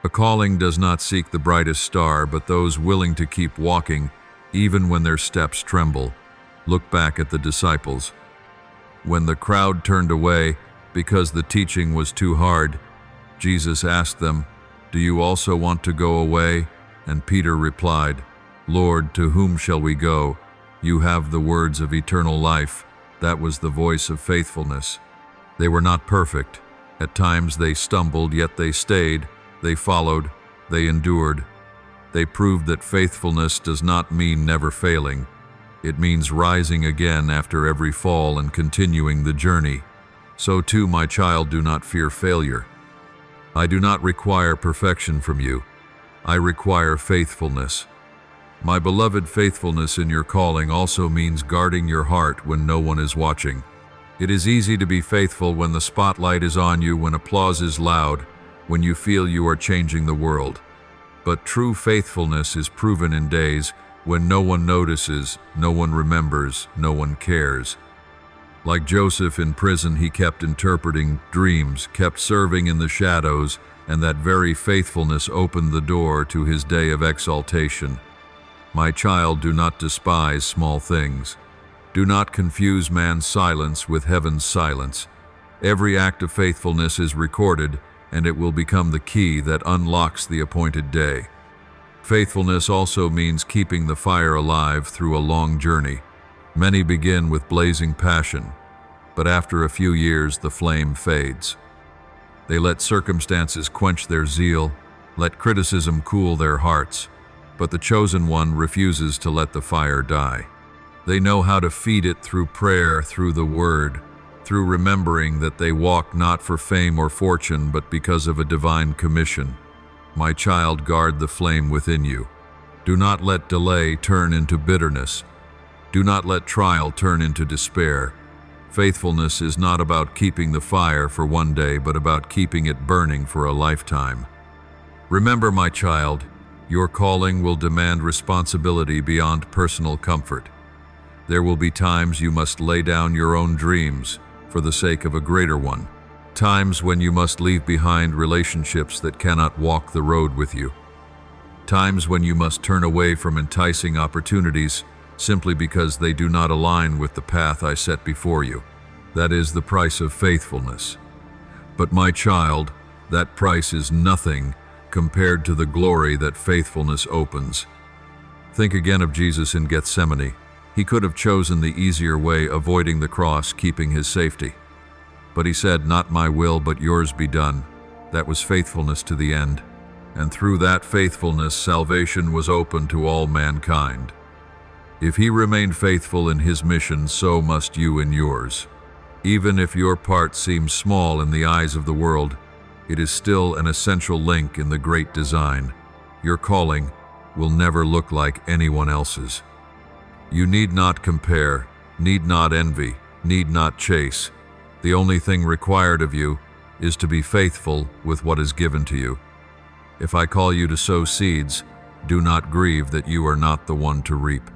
A calling does not seek the brightest star, but those willing to keep walking, even when their steps tremble. Look back at the disciples. When the crowd turned away because the teaching was too hard, Jesus asked them, "Do you also want to go away?" And Peter replied, "Lord, to whom shall we go? You have the words of eternal life." That was the voice of faithfulness. They were not perfect. At times they stumbled, yet they stayed, they followed, they endured. They proved that faithfulness does not mean never failing. It means rising again after every fall and continuing the journey. So too, my child, do not fear failure. I do not require perfection from you. I require faithfulness. My beloved, faithfulness in your calling also means guarding your heart when no one is watching. It is easy to be faithful when the spotlight is on you, when applause is loud, when you feel you are changing the world. But true faithfulness is proven in days when no one notices, no one remembers, no one cares. Like Joseph in prison, he kept interpreting dreams, kept serving in the shadows, and that very faithfulness opened the door to his day of exaltation. My child, do not despise small things. Do not confuse man's silence with heaven's silence. Every act of faithfulness is recorded, and it will become the key that unlocks the appointed day. Faithfulness also means keeping the fire alive through a long journey. Many begin with blazing passion, but after a few years the flame fades. They let circumstances quench their zeal, let criticism cool their hearts, but the chosen one refuses to let the fire die. They know how to feed it through prayer, through the word, through remembering that they walk not for fame or fortune, but because of a divine commission. My child, guard the flame within you. Do not let delay turn into bitterness. Do not let trial turn into despair. Faithfulness is not about keeping the fire for one day, but about keeping it burning for a lifetime. Remember, my child, your calling will demand responsibility beyond personal comfort. There will be times you must lay down your own dreams for the sake of a greater one. Times when you must leave behind relationships that cannot walk the road with you. Times when you must turn away from enticing opportunities simply because they do not align with the path I set before you. That is the price of faithfulness. But my child, that price is nothing compared to the glory that faithfulness opens. Think again of Jesus in Gethsemane. He could have chosen the easier way, avoiding the cross, keeping his safety. But he said, "Not my will, but yours be done." That was faithfulness to the end. And through that faithfulness, salvation was open to all mankind. If he remained faithful in his mission, so must you in yours. Even if your part seems small in the eyes of the world, it is still an essential link in the great design. Your calling will never look like anyone else's. You need not compare, need not envy, need not chase. The only thing required of you is to be faithful with what is given to you. If I call you to sow seeds, do not grieve that you are not the one to reap.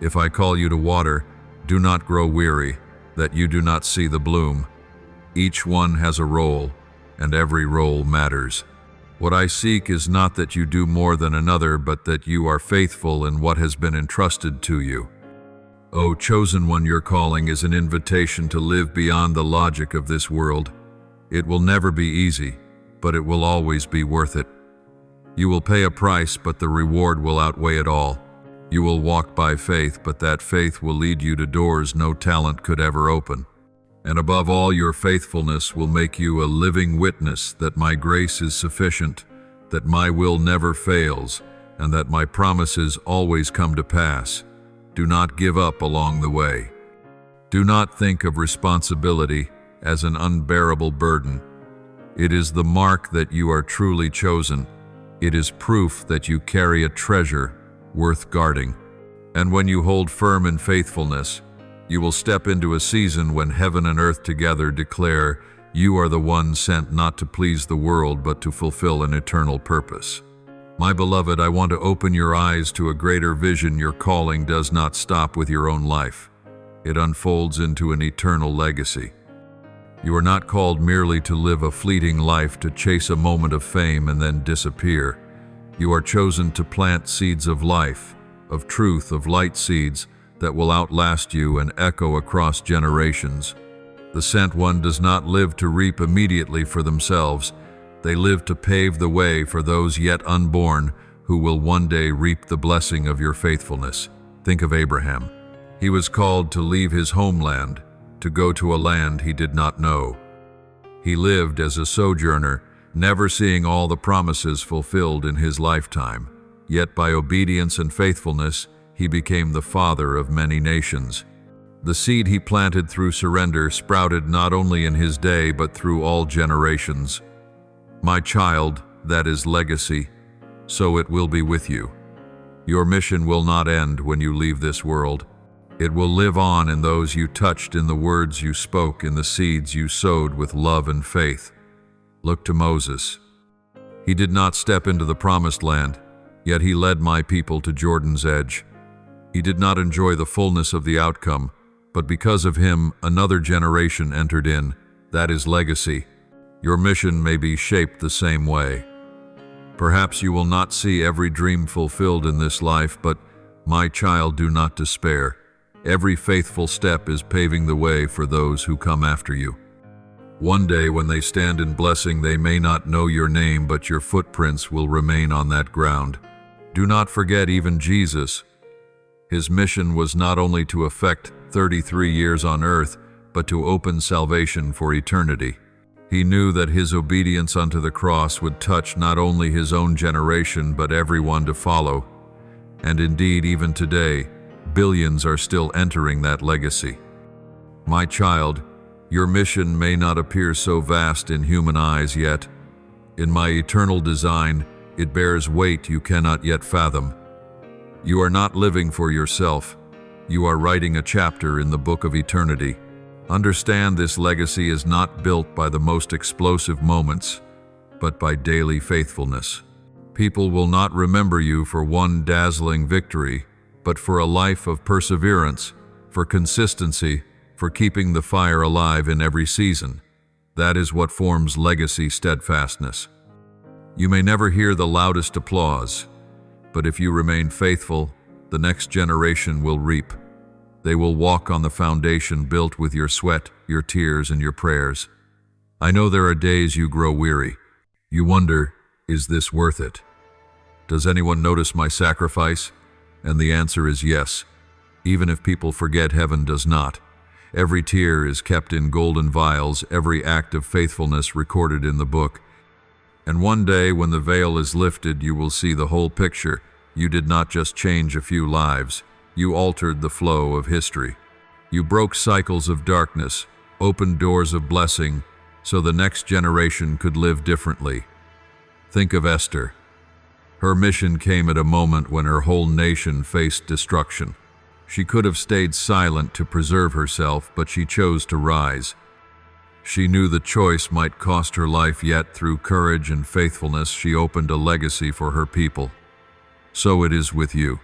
If I call you to water, do not grow weary that you do not see the bloom. Each one has a role, and every role matters. What I seek is not that you do more than another, but that you are faithful in what has been entrusted to you. O chosen one, your calling is an invitation to live beyond the logic of this world. It will never be easy, but it will always be worth it. You will pay a price, but the reward will outweigh it all. You will walk by faith, but that faith will lead you to doors no talent could ever open. And above all, your faithfulness will make you a living witness that my grace is sufficient, that my will never fails, and that my promises always come to pass. Do not give up along the way. Do not think of responsibility as an unbearable burden. It is the mark that you are truly chosen. It is proof that you carry a treasure worth guarding. And when you hold firm in faithfulness, you will step into a season when heaven and earth together declare, "You are the one sent not to please the world, but to fulfill an eternal purpose." My beloved, I want to open your eyes to a greater vision. Your calling does not stop with your own life. It unfolds into an eternal legacy. You are not called merely to live a fleeting life, to chase a moment of fame and then disappear. You are chosen to plant seeds of life, of truth, of light seeds that will outlast you and echo across generations. The sent one does not live to reap immediately for themselves. They live to pave the way for those yet unborn who will one day reap the blessing of your faithfulness. Think of Abraham. He was called to leave his homeland, to go to a land he did not know. He lived as a sojourner, never seeing all the promises fulfilled in his lifetime. Yet by obedience and faithfulness, he became the father of many nations. The seed he planted through surrender sprouted not only in his day, but through all generations. My child, that is legacy, so it will be with you. Your mission will not end when you leave this world. It will live on in those you touched, in the words you spoke, in the seeds you sowed with love and faith. Look to Moses. He did not step into the promised land, yet he led my people to Jordan's edge. He did not enjoy the fullness of the outcome, but because of him, another generation entered in. That is legacy. Your mission may be shaped the same way. Perhaps you will not see every dream fulfilled in this life, but my child, do not despair. Every faithful step is paving the way for those who come after you. One day when they stand in blessing, they may not know your name, but your footprints will remain on that ground. Do not forget even Jesus. His mission was not only to effect 33 years on earth, but to open salvation for eternity. He knew that his obedience unto the cross would touch not only his own generation, but everyone to follow. And indeed, even today, billions are still entering that legacy. My child, your mission may not appear so vast in human eyes yet. In my eternal design, it bears weight you cannot yet fathom. You are not living for yourself. You are writing a chapter in the book of eternity. Understand this legacy is not built by the most explosive moments, but by daily faithfulness. People will not remember you for one dazzling victory, but for a life of perseverance, for consistency, for keeping the fire alive in every season. That is what forms legacy steadfastness. You may never hear the loudest applause, but if you remain faithful, the next generation will reap. They will walk on the foundation built with your sweat, your tears, and your prayers. I know there are days you grow weary. You wonder, is this worth it? Does anyone notice my sacrifice? And the answer is yes. Even if people forget, heaven does not. Every tear is kept in golden vials, every act of faithfulness recorded in the book. And one day when the veil is lifted, you will see the whole picture. You did not just change a few lives. You altered the flow of history. You broke cycles of darkness, opened doors of blessing, so the next generation could live differently. Think of Esther. Her mission came at a moment when her whole nation faced destruction. She could have stayed silent to preserve herself, but she chose to rise. She knew the choice might cost her life, yet through courage and faithfulness she opened a legacy for her people. So it is with you.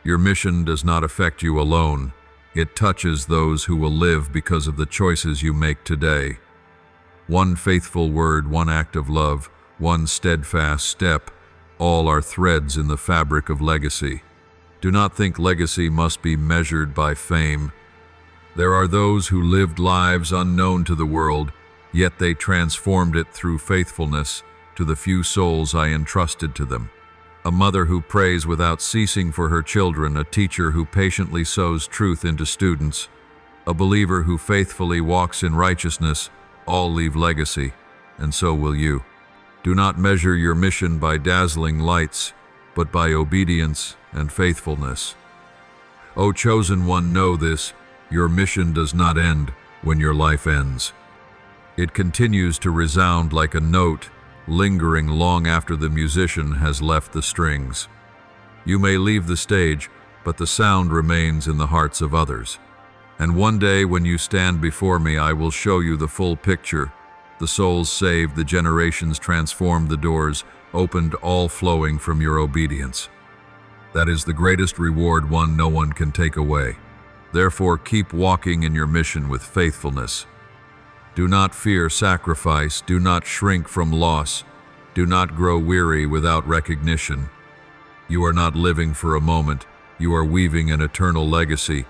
Your mission does not affect you alone. It touches those who will live because of the choices you make today. One faithful word, one act of love, one steadfast step, all are threads in the fabric of legacy. Do not think legacy must be measured by fame. There are those who lived lives unknown to the world, yet they transformed it through faithfulness to the few souls I entrusted to them. A mother who prays without ceasing for her children, a teacher who patiently sows truth into students, a believer who faithfully walks in righteousness, all leave legacy, and so will you. Do not measure your mission by dazzling lights, but by obedience and faithfulness. O chosen one, know this, your mission does not end when your life ends. It continues to resound like a note, lingering long after the musician has left the strings. You may leave the stage, but the sound remains in the hearts of others. And one day when you stand before me, I will show you the full picture. The souls saved, the generations transformed, the doors opened, all flowing from your obedience. That is the greatest reward, one no one can take away. Therefore, keep walking in your mission with faithfulness. Do not fear sacrifice, do not shrink from loss, do not grow weary without recognition. You are not living for a moment, you are weaving an eternal legacy.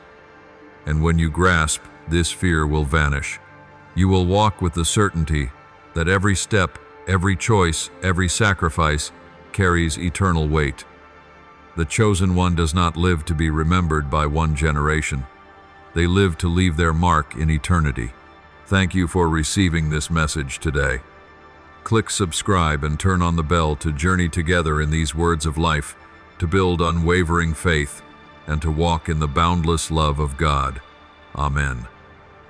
And when you grasp, this fear will vanish. You will walk with the certainty that every step, every choice, every sacrifice carries eternal weight. The chosen one does not live to be remembered by one generation. They live to leave their mark in eternity. Thank you for receiving this message today. Click subscribe and turn on the bell to journey together in these words of life, to build unwavering faith, and to walk in the boundless love of God. Amen.